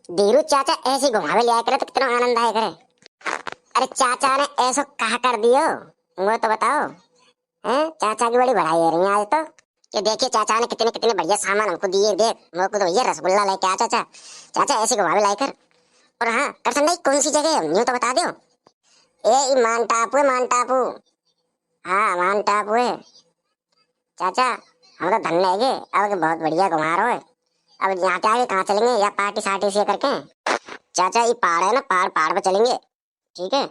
धीरू चाचा ऐसे घुमावे लिया करे तो कितना आनंद आया करे। अरे चाचा ने ऐसा कहा कर दियो, वो तो बताओ। हैं, चाचा की बड़ी बढ़ाई है रही है आज तो। ये देखिए चाचा ने कितने कितने बढ़िया सामान हमको दिए। देख मेरे को तो भैया रसगुल्ला लेके आ चाचा। चाचा ऐसे घुमावे लाए कर। और हाँ करसन भाई, कौन सी जगह है यूं तो बता दो। ए मान टापू है, मान टापू। हाँ मान टापू है चाचा। हम तो धन्य है अब के बहुत बढ़िया घुमा रहे हो। अब यहाँ के आगे कहाँ चलेंगे, या पार्टी सार्टी से करके। चाचा ये पहाड़ है ना, पहाड़ पहाड़ पे चलेंगे, ठीक है।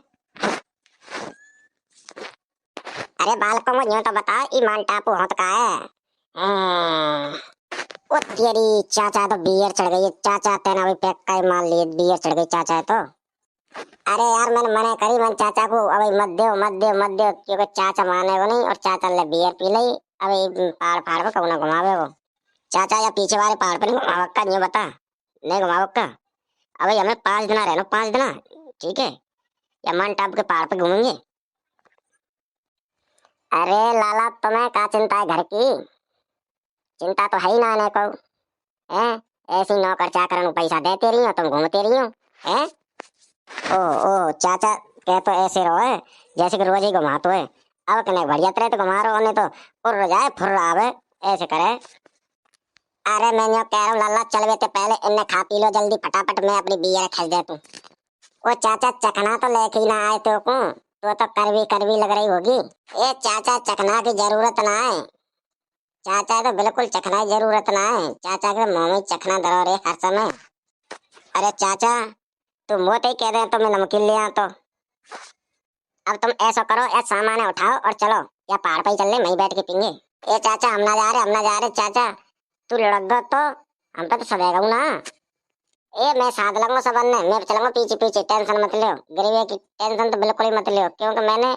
अरे बालकों को यूं तो बताओ ये मान टापू होत का है। हम्म, ओ तेरी चाचा तो बियर चढ़ गई है। चाचा तेना भी पैक का ही मान लिए बियर चढ़ गई चाचा है तो। अरे यार मैंने मना करी मन चाचा को, अबे मत दो मत दो मत दो, क्योंकि चाचा माने वो नहीं। और चाचा ले बियर पी ली। अबे पहाड़ पहाड़ पे कौन घुमावे वो। चाचा या पीछे वाले पहाड़ पे नहीं घुमाव का, नहीं बता नहीं घुमाव का। अबे हमें 5 दिन रहना, 5 दिन, ठीक है। या मान टाप के पहाड़ पे घूमेंगे। अरे लाला तुम्हें क्या चिंता है घर की। चिंता तो है ही ना आने को है। ऐसी नौकर चाकर पैसा देते रही हो, तुम घूमते रही हो है। ओ ओ चाचा कह तो ऐसे रहो है जैसे कि रोज ही घुमाते है। अब कने बढ़िया तरह तो घुमा रहो, नहीं तो उड़ जाए फुर्र आवे ऐसे करे। अरे मैं यो कह रहा हूँ लाला चल बेटे, पहले इन्हें खा पी लो जल्दी फटाफट, मैं अपनी बियर खस दे तू। ओ चाचा चखना तो लेके ही ना आए तो करवी लग रही होगी। ए चाचा चखना की जरूरत ना है। चाचा तो बिल्कुल चखना की जरूरत ना है। चाचा के मुंह में चखना धरो रे हर समय। अरे चाचा तुम वो ही कह रहे तो मैं नमकीन ले आ तो। अब तुम ऐसा करो, ऐसा सामान उठाओ और चलो, या पहाड़ पे ही चल ले, वहीं बैठ के पीएंगे। ए चाचा हम ना जा रहे, हम ना जा रहे चाचा। तू लड़क गो तो हम पे तो सदेगा ना। ए मैं साथ लगूंगा सबन ने, मैं चलूंगा पीछे पीछे, टेंशन मत लियो। गरीबी की टेंशन तो बिल्कुल ही मत लियो, क्योंकि मैंने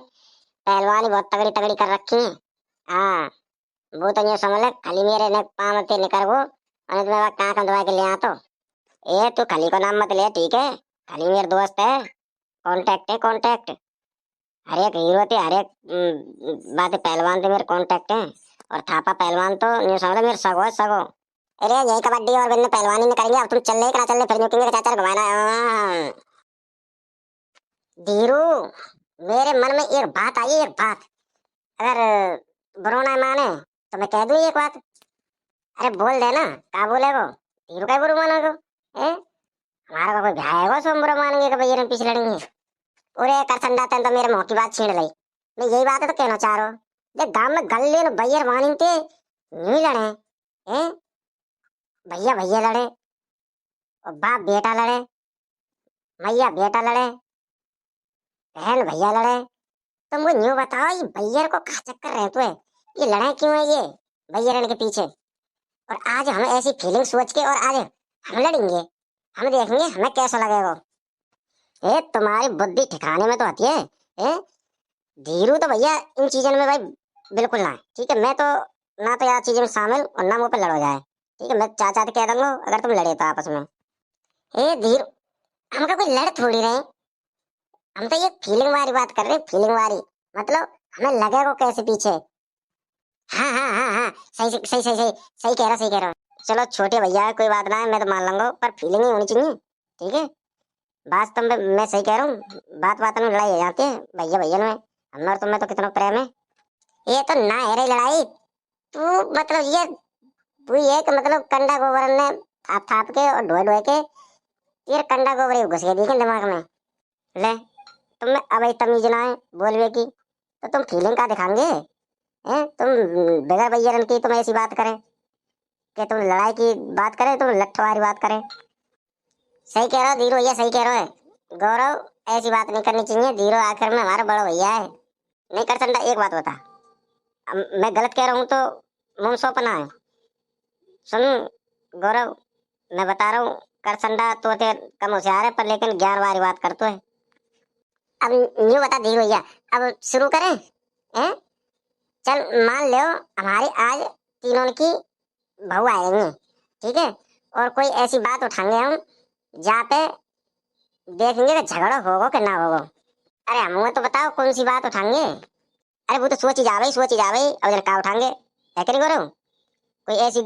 पहलवानी बहुत तगड़ी तगड़ी कर रखी है। हाँ वो तो ये समझ ले, खाली मेरे ने पाँव मत निकर वो, और तुम्हें कहाँ कहाँ दवा के ले आ तो। ए तू खाली को नाम मत ले, ठीक है। खाली मेरे दोस्त है, कांटेक्ट है कांटेक्ट। हर एक हीरो थे, हर एक बात पहलवान थे मेरे कांटेक्ट हैं। और थापा पहलवान तो न्यू समझ मेरे सगो है सगो। अरे यही कबड्डी और बिन्ने पहलवानी में करेंगे। अब तुम चल रहे कि ना चल रहे, फिर न्यू किंग का चाचा घुमाना। धीरू मेरे मन में एक बात आई, एक बात। अगर बुरा ना माने तो मैं कह दूं एक बात। अरे बोल देना क्या बोले वो। धीरू का बुरा मानेगो है। हमारा का कोई भाई है वो सो बुरा मानेंगे कि भैया पीछे लड़ेंगे। अरे कर संडा तो मेरे मुंह की बात छीन ली। मैं यही बात है तो कहना चाह रहा हूँ, देख गांव में गले न भैया मानते नहीं लड़े हैं। भैया भैया लड़े, और बाप बेटा लड़े, मैया बेटा लड़े, बहन भैया लड़े। तुम मुझे न्यू बताओ ये भैया को क्या चक्कर रहते है, ये लड़ाई क्यों है ये भैया के पीछे। और आज हम ऐसी फीलिंग सोच के और आज हम लड़ेंगे, हम देखेंगे हमें कैसा लगेगा। ए तुम्हारी बुद्धि ठिकाने में तो आती है। ए धीरू तो भैया इन चीजों में भाई बिल्कुल ना है, ठीक है। मैं तो ना तो यार चीजों में शामिल और ना मुंह पे लड़ो जाए, ठीक है। मैं चाचा तो कह दूंगा अगर तुम लड़े तो आपस में। ए धीरू हम का कोई लड़ थोड़ी रहे, हम तो ये फीलिंग वाली बात कर रहे हैं, फीलिंग वाली। मतलब हमें लगेगा कैसे पीछे। हाँ हाँ हाँ हाँ सही सही सही सही सही कह रहा, सही कह रहा। चलो छोटे भैया कोई बात ना है, मैं तो मान लूंगा, पर फीलिंग ही होनी चाहिए, ठीक है। वास्तव में मैं सही कह रहा हूँ, बात बात में लड़ाई हो जाती है भैया भैया में। हमारे तुम्हें तो कितना प्रेम है। ये तो ना है रही लड़ाई। तू मतलब ये कि मतलब कंडा गोबर ने थाप थाप के और ढोए ढोए के ये कंडा गोबर ही घुस गया देखे दिमाग में। ले तुम्हें अब तमीज ना है बोलवे की, तो तुम फीलिंग का दिखाएंगे हैं। तुम बगैर भैया की तुम ऐसी बात करे कि तुम लड़ाई की बात करे, तुम लट्ठवारी बात करे। सही कह रहा हो धीरो भैया, सही कह रहे हो गौरव। ऐसी बात नहीं करनी चाहिए, धीरो आखिर में हमारा बड़ा भैया है। नहीं कर सकता। एक बात बता, अब मैं गलत कह रहा हूँ तो मुंह सौंपना है। सुन गौरव, मैं बता रहा हूँ कर संडा तो कम होशियार है, पर लेकिन ज्ञान वाली बात करते है। अब यूं बता धीरू भैया, अब शुरू करें हैं। चल मान लो हमारी आज तीनों की बहू आएंगे, ठीक है। और कोई ऐसी बात उठाएंगे हम जहाँ पे देखेंगे कि झगड़ा होगा कि ना होगा। अरे हमें तो बताओ कौन सी बात उठाएंगे। अरे वो तो सोच ही जावे, सोच ही जावे। अब जरा का उठाएंगे है कि नहीं करो। कोई ऐसी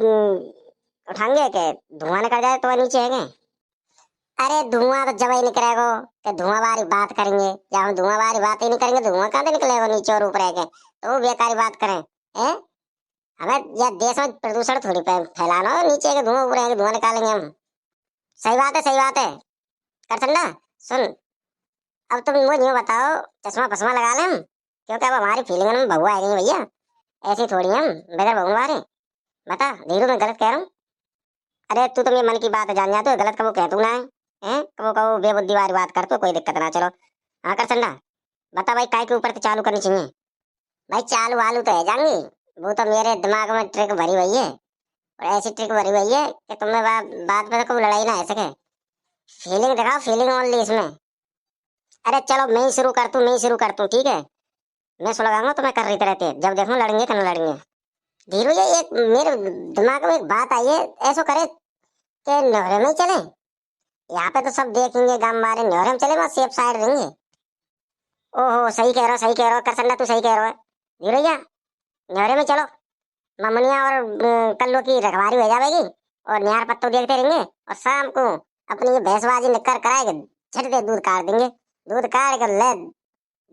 उठाएंगे कि धुआं निकल जाए तो नीचे है। अरे धुआं तो जब ही निकलेगा कि धुआं वाली बात करेंगे, या हम धुआं वाली बात ही नहीं करेंगे, धुआं कहाँ से निकलेगा नीचे और ऊपर है तो वो बेकारी बात करें हैं। हमें या देश में प्रदूषण थोड़ी फैलाना हो, नीचे के धुआं ऊपर है धुआं निकालेंगे हम। सही बात है, सही बात है। कर ठंडा सुन, अब तुम मुझे यूं बताओ, चश्मा फसमा लगा लें हम, क्योंकि अब हमारी फीलिंग में भगवा है नहीं भैया, ऐसी थोड़ी हम बगैर भगवा मारे। बता धीरू मैं गलत कह रहा हूँ? अरे तू तो मेरे मन की बात जान जाते हो, गलत कबो कह तू ना है हैं? कबो कबो बेबुद्धि वाली बात कर, तो कोई दिक्कत ना। चलो हाँ कर ठंडा, बता भाई काय के ऊपर तो चालू करनी चाहिए? भाई चालू वालू तो है जाएंगे, वो तो मेरे दिमाग में ट्रिक भरी हुई है, और ऐसी ट्रिक भरी हुई है कि तुम्हें बात पे कभी लड़ाई ना है सके। फीलिंग दिखाओ, फीलिंग ओनली इसमें। अरे चलो मैं ही शुरू करता हूँ, मैं ही शुरू करता हूँ, ठीक है? मैं सुलगाऊंगा तो मैं कर रही रहती है, जब देखो लड़ेंगे तो न लड़ेंगे। धीरू ये एक मेरे दिमाग में एक बात आई है, ऐसा करे कि नहरे में ही चले, यहाँ पे तो सब देखेंगे गांव वाले, नहरे में चले वहाँ सेफ साइड रहेंगे। ओहो सही कह रहा हो, सही कह रहा हो कर सकना, तू सही कह रहा है धीरू भैया। नहरे में चलो, ममनिया और कल्लू की रखवारी हो जाएगी, और निहार पत्तों देखते रहेंगे, और शाम को अपनी ये भैंसबाजी निकर कराएंगे, झट दे दूध काट देंगे, दूध काट कर ले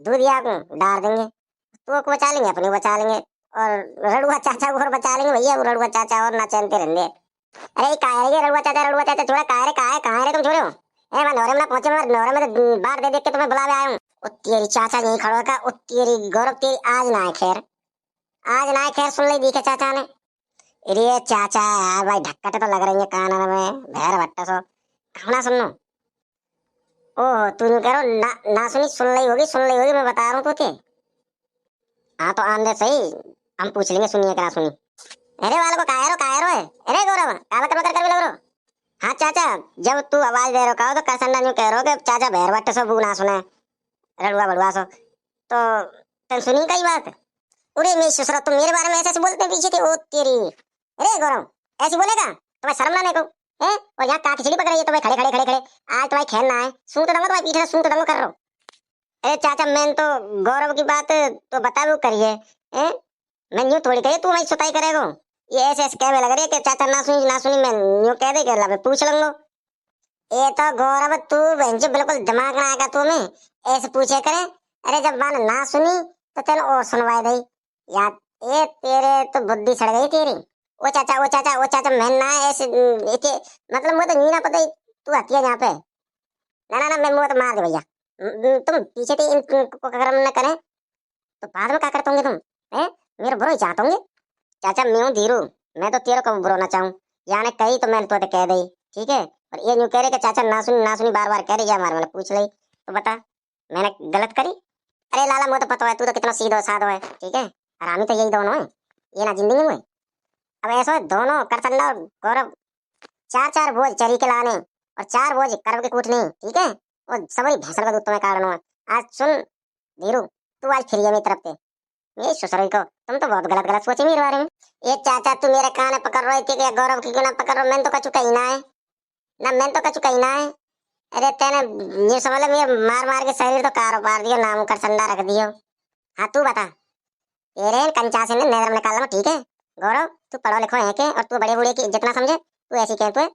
दूध या को डाल देंगे, तो को बचा लेंगे, अपने बचा लेंगे, और रड़ुआ चाचा को और बचा लेंगे भैया, वो रड़ुआ चाचा और ना चलते रहेंगे। अरे कहा है ये रड़ुआ चाचा छोड़ा, कहाँ है रे तुम छोड़े हो? ए मैं नौरे में ना पहुंचे, मैं नौरे में तो बाहर दे देख के तुम्हें बुलावे आया हूँ। ओ तेरी चाचा यहीं खड़ा का, ओ तेरी गौरव तेरी आज ना है खैर, आज ना है खैर, सुन ले दिखे चाचा ने। अरे चाचा यार भाई ढक्कटे तो लग रही है कान में, भैर भट्टा सो कहना सुन लो। ओह तू नहीं कह रहा ना, ना सुनी, सुन ली होगी, सुन ली होगी, मैं बता रहा हूँ तुझे। हाँ तो आंदे सही, हम पूछ लेंगे सुनिए क्या सुनी। अरे वालों को काहे रो है? अरे गौरव काला कर भी लग रहा। हाँ चाचा, जब तू आवाज दे रहा कहो तो कसंडा न्यू कह रहा कि चाचा भैर बट्टे सो बू ना सुने, रड़ुआ बड़ुआ सो, तो तुम सुनी कई बात? अरे मेरी ससुरा तुम मेरे बारे में ऐसे बोलते पीछे थे, ओ तेरी। अरे गौरव ऐसी बोलेगा तुम्हें शर्म ना नहीं को है? और यहाँ का खिचड़ी पक रही है तुम्हें खड़े खड़े खड़े खड़े, आज तुम्हारी खैर ना है, सूं तो दंगो तुम्हारी पीछे से सूं तो दंगो कर रहा हूँ। अरे चाचा मैंने तो गौरव की बात तो बता वो करिए हैं, मैं यूं थोड़ी कही तू मैं सुताई करेगा, ये ऐसे ऐसे कहने लग रही है कि चाचा ना सुनी मैं यूं कह दे के ला पूछ लूंगा। ये तो गौरव तू बहन बिल्कुल दिमाग ना आएगा तुम्हें, ऐसे पूछे करे। अरे जब मैंने ना सुनी तो चलो और सुनवाई दई यार, ये तेरे तो बुद्धि सड़ गई तेरी। ओ चाचा ओ चाचा ओ चाचा मैं ना ऐसे मतलब मुझे तो नहीं ना पता तू आती है यहाँ पे। ना ना ना मैं मुझे तो मार दे भैया। तुम पीछे थे इनको अगर न करे तो बाद में क्या करते होंगे तुम हैं? मेरे बुरा ही चाहते होंगे। चाचा मैं हूँ धीरू, मैं तो तेरे को बुरा ना चाहूँ, यानी कही तो मैंने तो कह दी ठीक है, और ये न्यू कह रहे कि चाचा ना सुनी बार बार कह रही है, हमारे मैंने पूछ ली तो बता मैंने गलत करी? अरे लाला मुझे तो पता है तू तो कितना सीधा साधा है, ठीक है, हरामी तो यही दोनों है, ये ना जिंदगी में। अब ऐसा है दोनों करसंडा और गौरव चार चार बोझ चरी के लाने और चार बोझ करव के कूटने, ठीक है, और सबरी भैंसर का दूध तुम्हें काटना है। आज सुन धीरू, तू आज फिर मेरी तरफ से मेरी ससुराल को तुम तो बहुत गलत गलत सोचे मेरे बारे में। ये चाचा तू मेरे कान पकड़ रहे थे कि गौरव की क्यों ना पकड़ रहा, मैंने तो कछु कही ना है ना, मैंने तो कछु कही ना है। अरे तेने ये समझ ले मेरे मार मार के शरीर तो कारोबार दियो, नाम कर संडा रख दियो। हाँ तू बता, तेरे कंचा से नजर में निकाल लो, ठीक है? गौरव तू पढ़ो लिखो है के, और तू बड़े बूढ़े की इज्जत ना समझे, तू ऐसी कह तू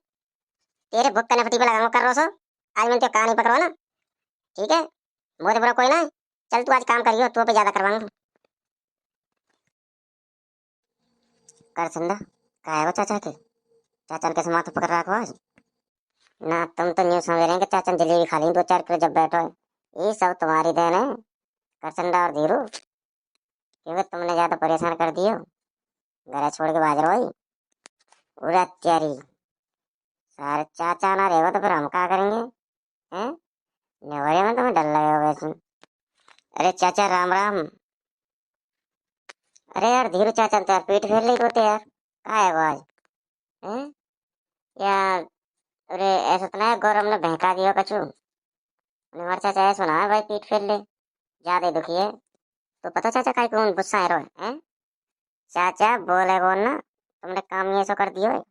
तेरे भुक कने फटी पे लगाऊंगा कर रो सो, आज मैंने तो कान ही पकड़ो ना, ठीक है? बहुत बुरा कोई ना है। चल तू आज काम करियो, तू पे ज्यादा करवाऊंगा। कर संडा का है वो चाचा के, चाचा ने कैसे माथा पकड़ रखा आज? ना तुम तो न्यूज समझ रहे हैं कि चाचा ने जलेबी खा ली 2-4 किलो जब बैठो है, ये सब तुम्हारी देन है करचंदा और धीरू, क्योंकि तुमने ज्यादा परेशान कर दियो, घर छोड़ के भाग रहे हो। पूरा त्यारी सारे चाचा ना रहेगा तो फिर हम क्या करेंगे हैं? नेवरे में तुम्हें डर लगेगा वैसे। अरे चाचा राम राम। अरे यार धीरू चाचा तो यार पीठ फेर ली होते यार, कहा है वो आज हैं? या अरे ऐसा तो नहीं गौरव ने बहका दिया कछु, हमारे चाचा ऐसा सुना है भाई पीठ फेर ले, ज्यादा ही दुखी है तो पता चाचा का कौन गुस्सा है रो हैं? चाचा बोले बोल ना, तुमने काम ये ऐसा कर दियो है,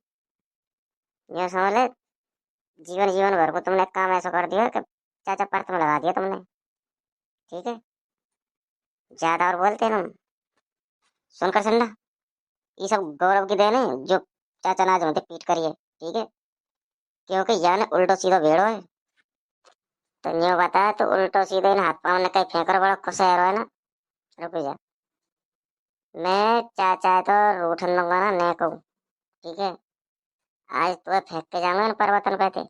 ये समझ ले जीवन जीवन भर को तुमने काम ऐसा कर दिया कि चाचा परत में लगा दिया तुमने, ठीक है? ज्यादा और बोलते हैं तुम। सुनकर संडा, ये सब गौरव की देन है जो चाचा नाज होते पीट करिए, ठीक है? क्योंकि यानी उल्टो सीधो भेड़ो है। तो न्यू बता तो उल्टो सीधे इन हाथ पाँव ने कहीं फेंक रहा, बड़ा खुश है रो है ना। रुक जा, मैं चाचा तो रूठन लूंगा ना ने को, ठीक है। आज तो फेंक के जाऊंगा ना पर्वतन पे थे।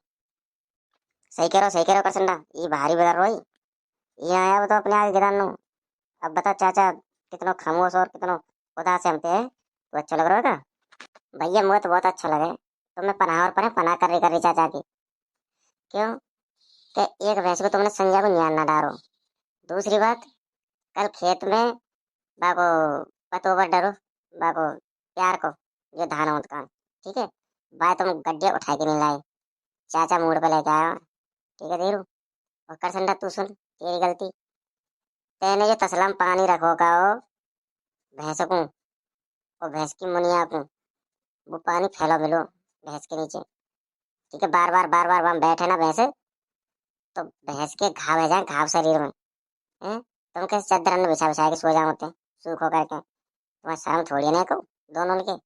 सही कह रहो करसंडा, ये भारी बदल रही। ये आया वो तो अपने आगे गिरान नो। अब बता चाचा, कितनो खामोश और कितनो उदास हम थे, तो अच्छा लग रहा है का? भैया मुझे तो बहुत अच्छा लगे, तुमने पनाह और पनाह कर रही चाचा की। क्यों? कि एक भैंस को तुमने संजय को न्यान ना डारो। दूसरी बात, कल खेत में बाको पतो पर डरो, बाको प्यार को, जो धान होत का, ठीक है। भाई तुम गड्ढे उठा के नहीं लाए, चाचा मूड पे लेके आया, ठीक है धीरू। और कर संडा तू सुन, तेरी गलती, तेने जो तसला में पानी रखो का हो भैंस को और भैंस की मुनिया को, वो पानी फैलो मिलो भैंस के नीचे, ठीक है। बार बार वहां बैठे ना भैंस, तो भैंस के घाव है जाए, घाव शरीर में, हैं। तुम कैसे चादर में बिछा बिछा के सो जाओ होते सूखो करके, तुम्हारा शर्म थोड़ी ना को दोनों के।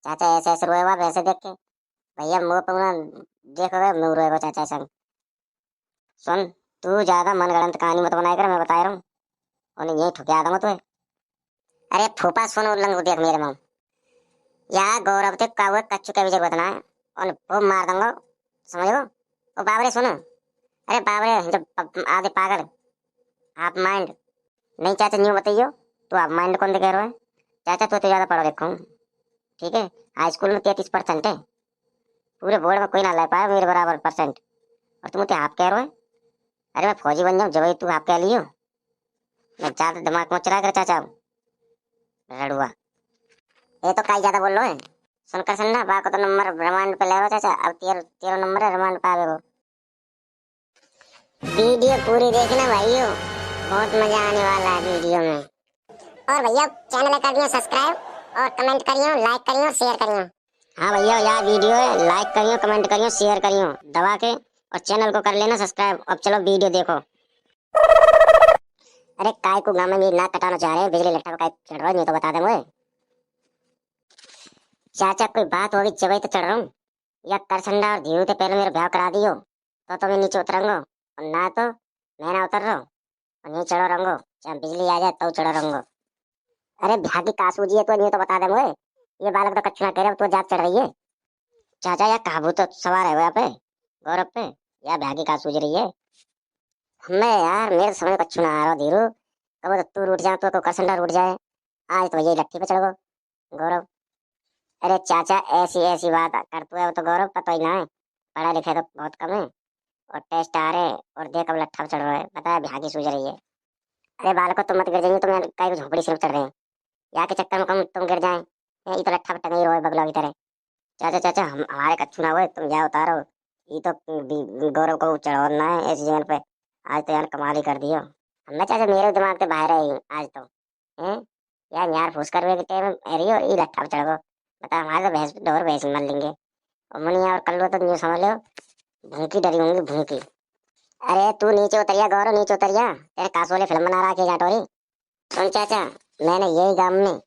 चाचा ऐसे ऐसे रोएगा वैसे देख के, भैया मुंह पे ना देखोगे मुंह रोएगा चाचा संग। सुन, तू ज्यादा मनगढ़ंत कहानी मत बनाया कर, मैं बता रहा हूँ, और यही ठुकिया दूंगा तुझे। अरे फूफा सुन उल्लंघ देख मेरे मुंह, यहाँ गौरव ते कावे कच्चू के विजय बतना है, और वो मार दूंगा, समझो। ओ बाबरे सुनो, अरे बाबरे जब आधे पागल, आप माइंड नहीं चाचा न्यू बताइयो, तू आप माइंड कौन कह रहे हो? चाचा तो ज्यादा पढ़ा लिखा हूँ, ठीक है। हाई स्कूल में 33% है, पूरे बोर्ड में कोई ना ले पाया मेरे बराबर परसेंट, और तुम मुझे आप कह रहे हो? अरे मैं फौजी बन जाऊँ जब तू आप कह लियो। मैं ज्यादा दिमाग में चला कर चाचा रड़ुआ, ये तो काई ज्यादा बोल रहे है। सुनकर सुनना बाको तो नंबर रिमांड पे ले रहा चाचा, अब तेरह तेरह नंबर है रिमांड पे आवे वो। वीडियो पूरी देखना भाइयों, बहुत मजा आने वाला है वीडियो में। और भैया चैनल कर दियो सब्सक्राइब, और कमेंट करियो, लाइक करियो, शेयर करियो। हाँ भैया यार वीडियो है, लाइक करियो, कमेंट करियो, शेयर करियो दबा के, और चैनल को कर लेना सब्सक्राइब। अब चलो वीडियो देखो। अरे काय को गाँव में मेरी नाक कटाना चाह रहे हैं, बिजली लट्ठा काय चढ़ रहा है, नहीं तो बता दे मुझे। चाचा कोई बात होगी जब तो चढ़ रहा हूँ, या करसंडा और धीरू के पहले मेरा ब्याह करा दियो तो मैं नीचे उतरूंगा, और ना तो मैं ना उतर रहा हूँ और नहीं चढ़ो रंगो, चाहे बिजली आ जाए तो चढ़ो रंगो। अरे ब्याह की का सूझी है तो नहीं तो बता दे मुझे, ये बालक तो कच्छु ना कह रहे तो जात चढ़ रही है। चाचा या काबू तो सवार है वो यहाँ पे गौरव पे, या ब्याह की का सूझ रही है? मैं यार मेरे समझ कच्छु ना आ रहा धीरू, कब तो तू रूठ जाए तो करसंडा रूठ जाए, आज तो ये लट्ठी पे चढ़ गो गौरव। अरे चाचा ऐसी ऐसी बात करतू है वो तो गौरव पता ही ना है, पढ़ा लिखा तो बहुत कम है, और टेस्ट आ रहे और देख अब लट्ठा पे चढ़ रहा है, पता है भागी सूझ रही है। अरे बालको तुम मत गिर जाइए, तुम कहीं झोपड़ी सिर्फ चढ़ रहे हैं, यहाँ के चक्कर में कम तुम गिर जाए, ये तो लट्ठा पे टंगे ही रहो बगला की तरह। चाचा चाचा हम हमारे कच्छु ना हुए, तुम जाओ उतारो, ये तो गौरव को चढ़ाना है ऐसी जगह पे, आज तो यार कमाल ही कर दियो। हमने चाचा मेरे दिमाग से बाहर है आज तो, हैं। यार यार फूस कर हुए टाइम अरे और ये लट्ठा पे चढ़ गो, बता हमारे तो भैंस ढोर भैंस मर लेंगे, और मुनिया और कल्लो तो न्यू समझ लो भूखी डरी होंगी भूखी। अरे तू नीचे उतरिया गौरव, नीचे उतरिया, तेरे कासोले फिल्म बना रहा है जाटोरी। सुन चाचा, मैंने यही गांव में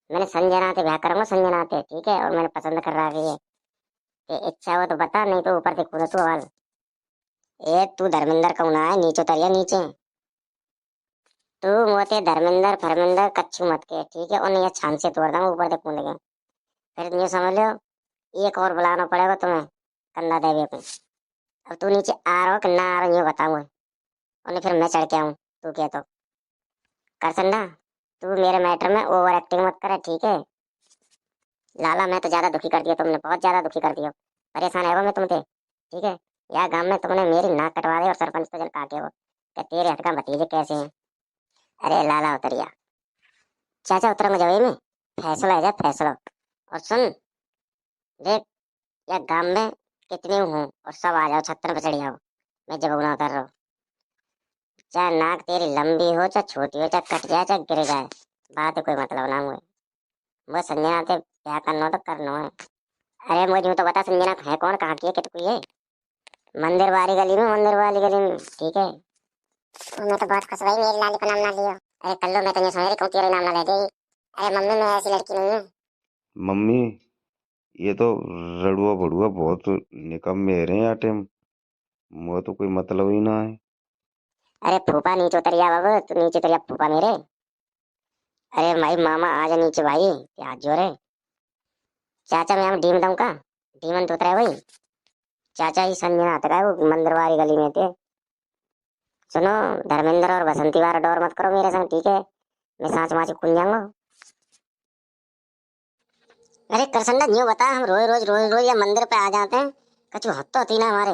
मैंने संजना से ब्याह करूंगा, संजना से, ठीक है। और मैंने पसंद कर रहा है कि इच्छा हो तो बता, नहीं तो ऊपर से कूदा तू हवाल। ए तू धर्मेंद्र कौन है, नीचे उतरिया नीचे। तू मोते धर्मेंद्र फरमेंद्र कच्छु मत के, ठीक है। और नहीं छान से तोड़ दूंगा ऊपर से कूद गए, फिर ये समझ लो एक और बुलाना पड़ेगा तुम्हें कंधा देवी पे। अब तू नीचे आ रहा हो कि ना आ रहा ये बताऊंगा, और नहीं फिर मैं चढ़ के आऊँ तू क्या तो। कर संडा, तू मेरे मैटर में ओवर एक्टिंग मत करे, ठीक है। लाला मैं तो ज्यादा दुखी कर दिया तुमने, बहुत ज्यादा दुखी कर दिया, परेशान है वो मैं तुमसे, ठीक है। या गांव में तुमने मेरी नाक कटवा दी और सरपंच तो जल काटे वो, कि तेरे हथ का भतीजे कैसे हैं। अरे लाला उतरिया, चाचा उतरा जब में फैसला है जा फैसला। और सुन देख, या गांव में कितने हूँ और सब आ जाओ छत्तर पे चढ़ जाओ, मैं जब ना उतर रहा हूँ। चाहे नाक तेरी लंबी हो चाहे छोटी हो, चाहे कट जाए चाहे गिर जाए, बात है कोई मतलब ना हुए। वो संजना से क्या करना हो तो करना है। अरे मुझे यूं तो बता संजना है कौन, कहाँ की है, कितनी है? मंदिर वाली गली में, मंदिर वाली गली में, ठीक है। मैं तो बहुत खुश भाई मेरी लाली का नाम ना लियो। अरे कल्लो मैं तो ये समझ रही कहूँ तेरा नाम ना ले दे। अरे मम्मी मैं ऐसी लड़की नहीं हूँ। मम्मी ये तो रड़ुआ बड़ुआ बहुत निकम्मे रहे हैं आटे में। वो तो कोई मतलब ही ना है। अरे फूफा नीचे उतरिया बाबू, तू नीचे उतरिया फूफा मेरे। अरे भाई मामा आ जा नीचे भाई, क्या जोर है। चाचा मैं यहाँ डीम दम का डीमन तो उतरा है भाई। चाचा ही संजना आता है वो मंदिर वाली गली में थे। सुनो, धर्मेंद्र और बसंती वाला डोर मत करो मेरे संग, ठीक है। मैं सांच माच खुल जाऊंगा। अरे करसंडा न्यू बता, हम रोज रोज या मंदिर पे आ जाते हैं, कछु हत्तो होती ना हमारे।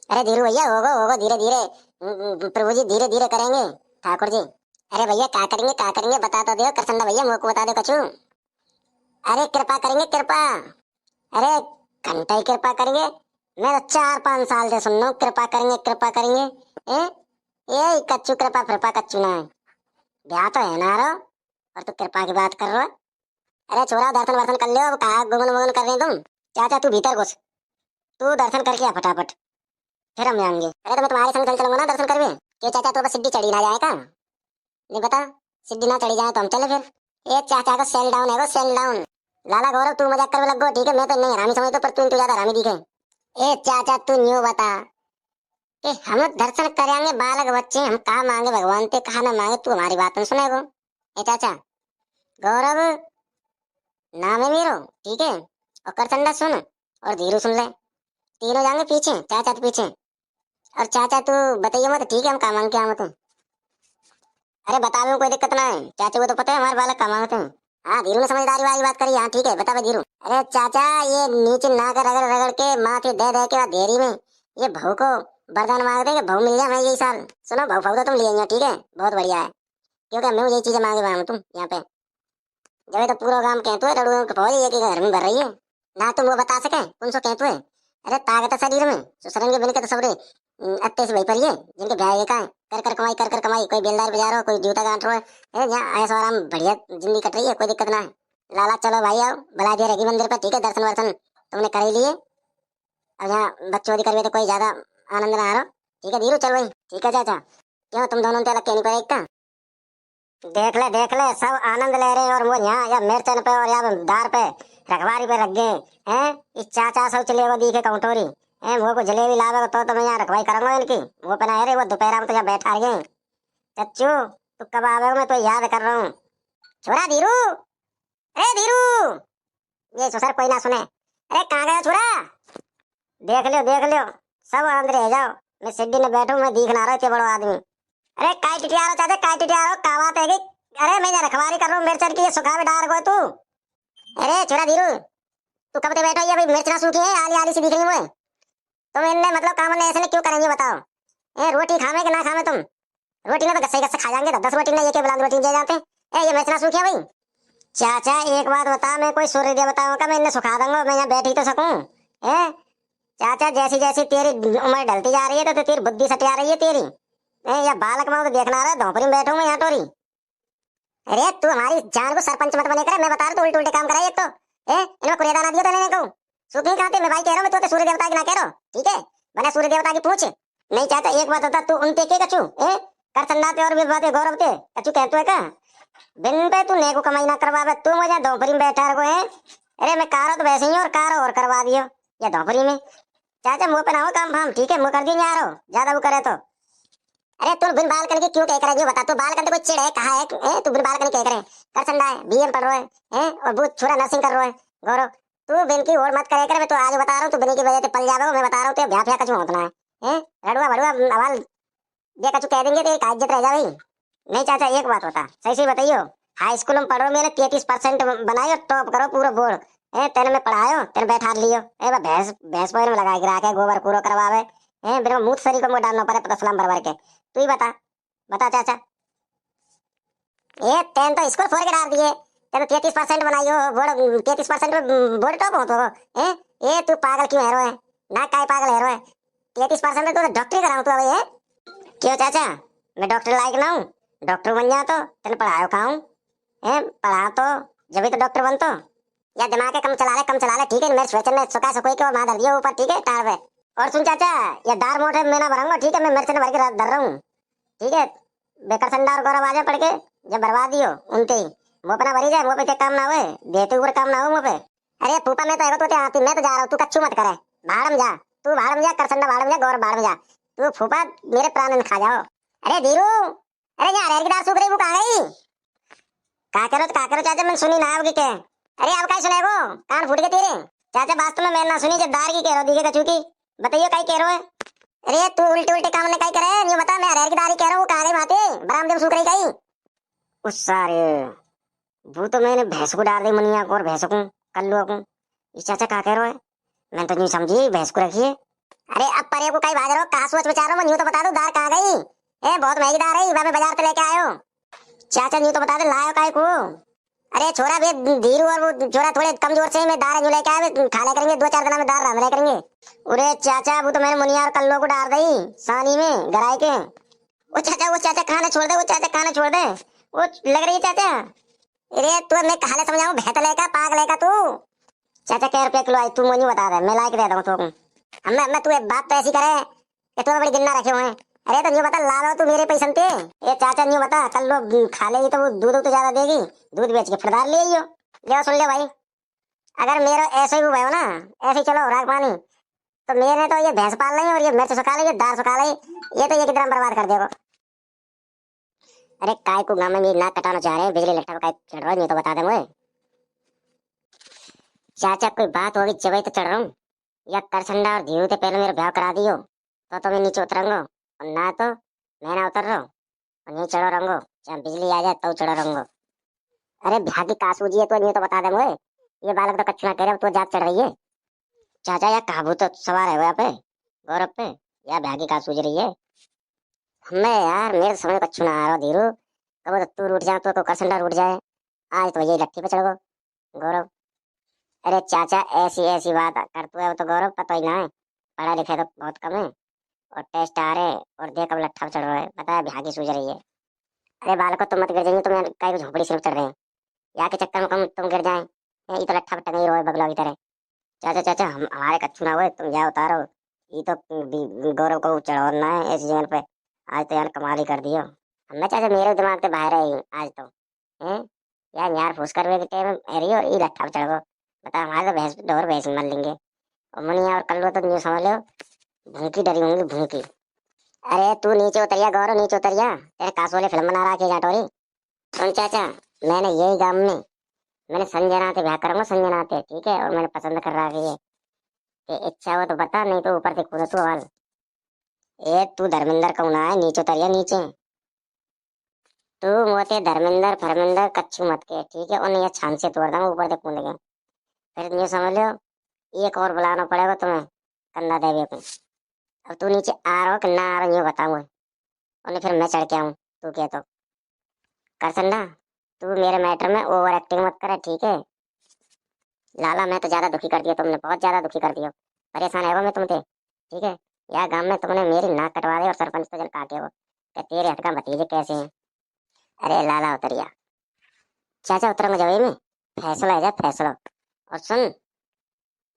अरे धीरू भैया, होगा होगा धीरे धीरे। प्रभु जी धीरे धीरे करेंगे। ठाकुर जी। अरे भैया क्या करेंगे बता तो दो करसंडा भैया, मुझको बता दो कछु। अरे कृपा करेंगे कृपा। अरे घंटा ही कृपा करेंगे। मैं तो 4-5 साल से सुन रहा हूँ कृपा करेंगे कृपा करेंगे। ए ये कच्चू कृपा फिरपा कच्चू ना है। ब्याह तो है ना रो, और तू कृपा की बात कर रहा है। अरे छोरा दर्शन वर्शन कर लियो, अब कहा गुगन वुगन कर रहे तुम। चाचा तू भीतर घुस, तू दर्शन करके आ फटाफट, फिर हम आएंगे। अरे तो मैं तुम्हारे संग चल चलूंगा ना दर्शन करवे। क्यों चाचा, तू बस सीढ़ी चढ़ी ना जाए का? नहीं बता, सीढ़ी ना चढ़ी जाए तो हम चले फिर। ए चाचा का सेल डाउन है वो, सेल डाउन। लाला गौरव तू मजाक करने लग गो, ठीक है। मैं तो नहीं हरामी समझता, पर तू ज्यादा हरामी दिखे। ए चाचा तू न्यू बता कि हम दर्शन करेंगे, बालक बच्चे हम कहा मांगे भगवान ते, कहा ना मांगे, तू हमारी बात नहीं सुनेगो। ए चाचा, गौरव नाम है मेरो, ठीक है। और करचंदा सुन, और धीरू सुन ले। तीनों जाएंगे पीछे, चाचा तो पीछे। और चाचा तू बताइए मत, ठीक है, हम कहा मांग के आमत हैं। अरे बतावे में कोई दिक्कत ना है, चाचा को तो पता है हमारे बालक कहाँ मांगते हैं। हाँ धीरू ने समझदारी वाली बात करी, हाँ ठीक है, बता बे धीरू। अरे चाचा ये नीचे नाक रगड़ रगड़ के माथे दे के बाद देरी में ये बहू को वरदान मांग दे कि बहू मिल जाए हमें यही साल। सुनो बहू फहू तो तुम ले आइए, ठीक है, बहुत बढ़िया है। क्योंकि हमने यही चीजें मांगे हुए हैं तुम यहाँ पे। जब तो पूरा काम कहतु है रड़ुओं के फौज एक घर में भर रही है। ना तुम वो बता सके कौन सो कहतु है। अरे ताकत है शरीर में, सुसरंगे बिन के तो सबरे अत्ते से वही पर है जिनके ब्याह एक है। कर कर कमाई, कोई बेलदार बजा रहा हो, कोई जूता गांठ रहा है। यहाँ ऐसा आराम बढ़िया जिंदगी कट रही है, कोई दिक्कत ना है। लाला चलो भाई आओ, बुला दिया रहेगी मंदिर पर, ठीक है। दर्शन वर्शन तुमने कर ही लिए। अब यहाँ बकचोदी करवे तो कोई ज्यादा आनंद ना आ रहा, ठीक है धीरू चल भाई। ठीक है चाचा, क्यों तुम दोनों तो अलग कहनी पड़ेगा। देख ले सब आनंद ले रहे हैं, और वो यहाँ या मिर्चन पे और या दार पे रखवारी पे रख गए हैं। इस चाचा सब चले वो दिखे कौटोरी है, वो को जलेबी लावे तो मैं यहाँ रखवाई करूंगा इनकी। वो पे ना रे, वो दोपहर में तो यहाँ बैठा रहे। चच्चू तू कब आवे, मैं तो याद कर रहा हूँ। छोरा धीरू, अरे धीरू, ये ससुर कोई ना सुने। अरे कहाँ गया छोरा, देख लियो सब अंदर रह जाओ। मैं सिड्डी में बैठू, मैं दिख ना रहा इतने बड़ो आदमी। अरे काय टिटिया रहो चाचा, काय टिटिया रहो, का बात है कि। अरे मैं यहाँ रखवारी कर रहा हूँ मिर्चन की, ये सुखा में डाल गो तू। अरे छोरा धीरू, तू कब तक बैठा है भाई, मिर्च ना सूखी है, आली आली सी दिख रही है। तुम इनने मतलब काम ने ऐसे क्यों करेंगे बताओ। रोटी खावे कि ना खावे तुम। रोटी में तो गस्से गस्से खा जाएंगे, 10 रोटी में ये के बुलंद रोटी दे जाते हैं। ये मिर्च ना सूखी है भाई। चाचा एक बात बता, मैं कोई सूर्य देवता हूँ का मैं इन्हें सुखा दूंगा, मैं यहाँ बैठ ही तो सकूं। है चाचा, जैसी जैसी तेरी उम्र ढलती जा रही है तो तेरी बुद्धि सटिया रही है तेरी। या बालक माँ तो देखना रहा, धोपड़ी में बैठू मैं यहाँ टोरी। अरे तू हमारी जान को सरपंच मत बने करे, मैं बता रहा तू उल्टे उल्टे काम कराई एक तो। इनको कुरियादा ना दियो तो नहीं कहूँ। सूखी कहाँ थे, मैं भाई कह रहा हूँ, मैं तो सूर्य देवता की ना कह रहा हूँ, ठीक है। बना सूर्य देवता की पूछ। नहीं चाचा एक बात बता, तू उनते के कचू कर चंदा पे और विवादे गौरव ते कचू कहतु है का। बिन पे तू नेको कमाई ना करवावे, तू मुझे दोपहरी में बैठा रहो है। अरे मैं कार तो वैसे ही और कार और करवा दियो या दोपहरी में। चाचा मुँह पे ना हो काम फाम, ठीक है, मुँह कर दियो यार ज्यादा वो करे तो। अरे तू बिन बाल करके क्यों कह कर ये बता, तू बाल करके कोई चिड़ है कहा है, तू बिन बाल करके कह करे कर चंदा है, बीएम पढ़ रहा है और वो छोरा नर्सिंग कर रहा है। गौरव तू बिन की और मत करे कर, मैं तो आज बता रहा हूँ, तू बिन की वजह से पल जावे, मैं बता रहा हूँ तो ब्याह कछु होतना है। रड़ुआ भड़ुआ अवाल ये कछु कह देंगे तो एक इज्जत रह जाए। नहीं चाचा एक बात बता, सही सही बताइयो। हाई स्कूल में पढ़ो, मैंने 33% बनायो, टॉप करो पूरा बोर्ड। तेने में पढ़ायो, तेने बैठा लियो। भैंस भैंस पैर में लगा के रखे, गोबर कूड़ो करवावे। बिना मुंह शरीर को मुंह डालना पड़े, पता सलाम भर के। तू ही बता बता चाचा। तेन तो स्कूल फोड़ के डाल दिए, तेन 33% बनाइयो बोर्ड, 33% में बोर्ड टॉप हो तो। तू पागल क्यों है रो है ना, काय पागल है रो है। 33% में तो डॉक्टरी कराऊं तू अभी है। क्यों चाचा, मैं डॉक्टर लायक ना हूँ, डॉक्टर बन जा तो तेने पढ़ायो खाऊं। पढ़ा तो जब तो डॉक्टर बन तो। या दिमाग कम चला ले, ठीक है। मेरे स्वेचन में सुखा सकोई के मां धर दियो ऊपर, ठीक है टार पे। और सुन चाचा, ये दार मोटे में ना भरूंगा, ठीक है, मैं मिर्च भर के धर रहा हूँ, ठीक है। बेकर संडार गौरव आजा पड़ के जब बर्बाद दियो उनके ही मुँह पे ना भरी जाए, मुँह पे काम ना हुए, देते ऊपर काम ना हो मुँह पे। अरे फूफा मैं तो आएगा तो आती मैं तो जा रहा हूँ, तू कच्चू मत करे। भाड़ में जा, तू भाड़ में जा, करसंडा भाड़ में जा, गौरव भाड़ में जा। तू फूफा मेरे प्राण में खा जाओ। अरे धीरू, अरे यार यार की दाल सूख रही, वो कहाँ गई? का करो चाचा, मैं सुनी ना आपकी के। अरे अब का सुनेगो, कान फूट गए तेरे। चाचा वास्तव में मैं ना सुनी, जब दार की कह रहो दिखे कछु की। बताइए काई कह रहे हो? अरे तू उल्टे उल्टे काम ने काई करे, ये बता। मैं हरियर की दाल ही कह रहा हूँ, कहाँ गई माते बरामदे में सूख रही काई? उस सारे वो तो मैंने भैंस को डाल दी, मुनिया को और भैंस को कल्लू को। इस चाचा का कह रहे हो? मैं तो नहीं समझी, भैंस को रखिए। अरे अब परे को कई बाज रहो, कहा सोच विचार रहो, यूं तो बता दो दार कहाँ गई? ए बहुत महंगी दार है, मैं बाजार पे लेके आयो। चाचा यूं तो बता दे लायो काय को? अरे छोरा भी धीरू और वो छोरा थोड़े कमजोर से, मैं दार जो लेके आए, खा ले करेंगे 2-4 दिन में दार रांध ले करेंगे। अरे चाचा वो तो मैंने मुनिया और कल्लो को डाल दी सानी में गराई के। वो चाचा खाना छोड़ दे, वो चाचा खाना छोड़ दे, वो लग रही है चाचा। अरे तू मैं कहा समझाऊं, भेत लेका पाग लेका तू। चाचा क्या रुपया किलो आई, तू मुझे बता दे, मैं ला के दे दूं तुमको। मैं तू बात तो ऐसी करे कि तूने बड़ी गिन्ना रखे हुए हैं। अरे तो न्यू बता ला लो तू मेरे पैसे ते। ये चाचा न्यू बता, कल लोग खा लेगी तो वो दूध तो ज्यादा देगी, दूध बेच के फटदार ले आइयो। ले सुन ले भाई, अगर मेरा ऐसे ही हुआ हो ना, ऐसे ही चलो राग पानी, तो मेरे तो ये भैंस पाल रही और ये मिर्च सुखा ली, दाल सुखा ली, ये तो ये कितना बर्बाद कर देगा। अरे काय को गाँव में मेरी नाक कटाना चाह रहे हैं, बिजली लट्ठा काय चढ़ रहा है, तो बता दे मुझे। चाचा कोई बात होगी जब तो चढ़ रहा हूँ, या करसंडा और धीरू तो पहले मेरा ब्याह करा दियो तो मैं नीचे उतरूंगा, और ना तो मैं ना उतर रहा हूँ और नहीं चढ़ो रंगो, चाहे बिजली आ जाए तो चढ़ो रंगो। अरे ब्याह की का सूझी है तो नहीं तो बता दे मुझे, ये बालक तो कच्चू ना कह रहे, तो जात चढ़ रही है। चाचा या काबू तो सवार है यहाँ पे गौरव पे, या ब्याह की का सूझ रही है? मैं यार मेरे समझ कच्चू ना आ रहा धीरू, कब तो तू रूठ जाए तो करसंडा रूठ जाए, आज तो यही लट्ठी पे चढ़ गो गौरव। अरे चाचा ऐसी ऐसी बात करते है तो गौरव पता ही ना है, पढ़ा लिखा तो बहुत कम है, और टेस्ट आ रहे और देख अब लट्ठा चढ़ रहा है, बताया भागी सूझ रही है। अरे बालको तुम मत गिर जाएंगे, तुम कई झोपड़ी से चढ़ रहे हैं, या के चक्कर में कम तुम गिर जाए, ये तो लट्ठा टंग ही रहो बगला की तरह। चाचा चाचा हम हमारे कच्चू ना हुए, तुम जा उतारो, ये तो गौरव को चढ़ाना है इस जगह पे, आज तो यार कमाल ही कर दियो। हमें चाचा मेरे दिमाग से बाहर है आज तो है यार, यार फूस कर टाइम अरे और ये लट्ठा चढ़ गो, बता हमारे तो भैंस ढोर भैंस मर लेंगे, और मुनिया और कल तो न्यू समझ लो भूखी डरी होंगी भूखी। अरे तू नीचे उतरिया गौरव, नीचे उतरिया, तेरे कास वाले फिल्म बना रहा है जाटोरी। सुन चाचा, मैंने यही गांव में मैंने संजना से ब्याह करूंगा, संजना से ठीक है, और मैंने पसंद कर रहा है ये, कि इच्छा हो तो बता, नहीं तो ऊपर से कूद तू हवाल। ए तू धर्मेंद्र का ना है, नीचे उतरिया नीचे, तू मोते धर्मेंद्र फरमेंद्र कच्चू मत के ठीक है, और नहीं छान से तोड़ दूंगा ऊपर से कूद गए, फिर नहीं समझ लो एक और बुलाना पड़ेगा तुम्हें कंधा देवी को। अब तू नीचे आ रहा हो कि ना आ रहा ये बताऊंगा, और फिर मैं चढ़ के आऊँ तू क्या तो कर संडा। तू मेरे मैटर में ओवर एक्टिंग मत करे ठीक है लाला, मैं तो ज्यादा दुखी कर दिया तुमने, बहुत ज्यादा दुखी कर दिया, परेशान है वो मैं तुमसे ठीक है। या गांव में तुमने मेरी नाक कटवा दी और सरपंच तो जल काटे हो कि तेरे हथ का भतीजे कैसे हैं। अरे लाला उतरिया, चाचा उतरूंगा जब में फैसला है जा फैसला। और सुन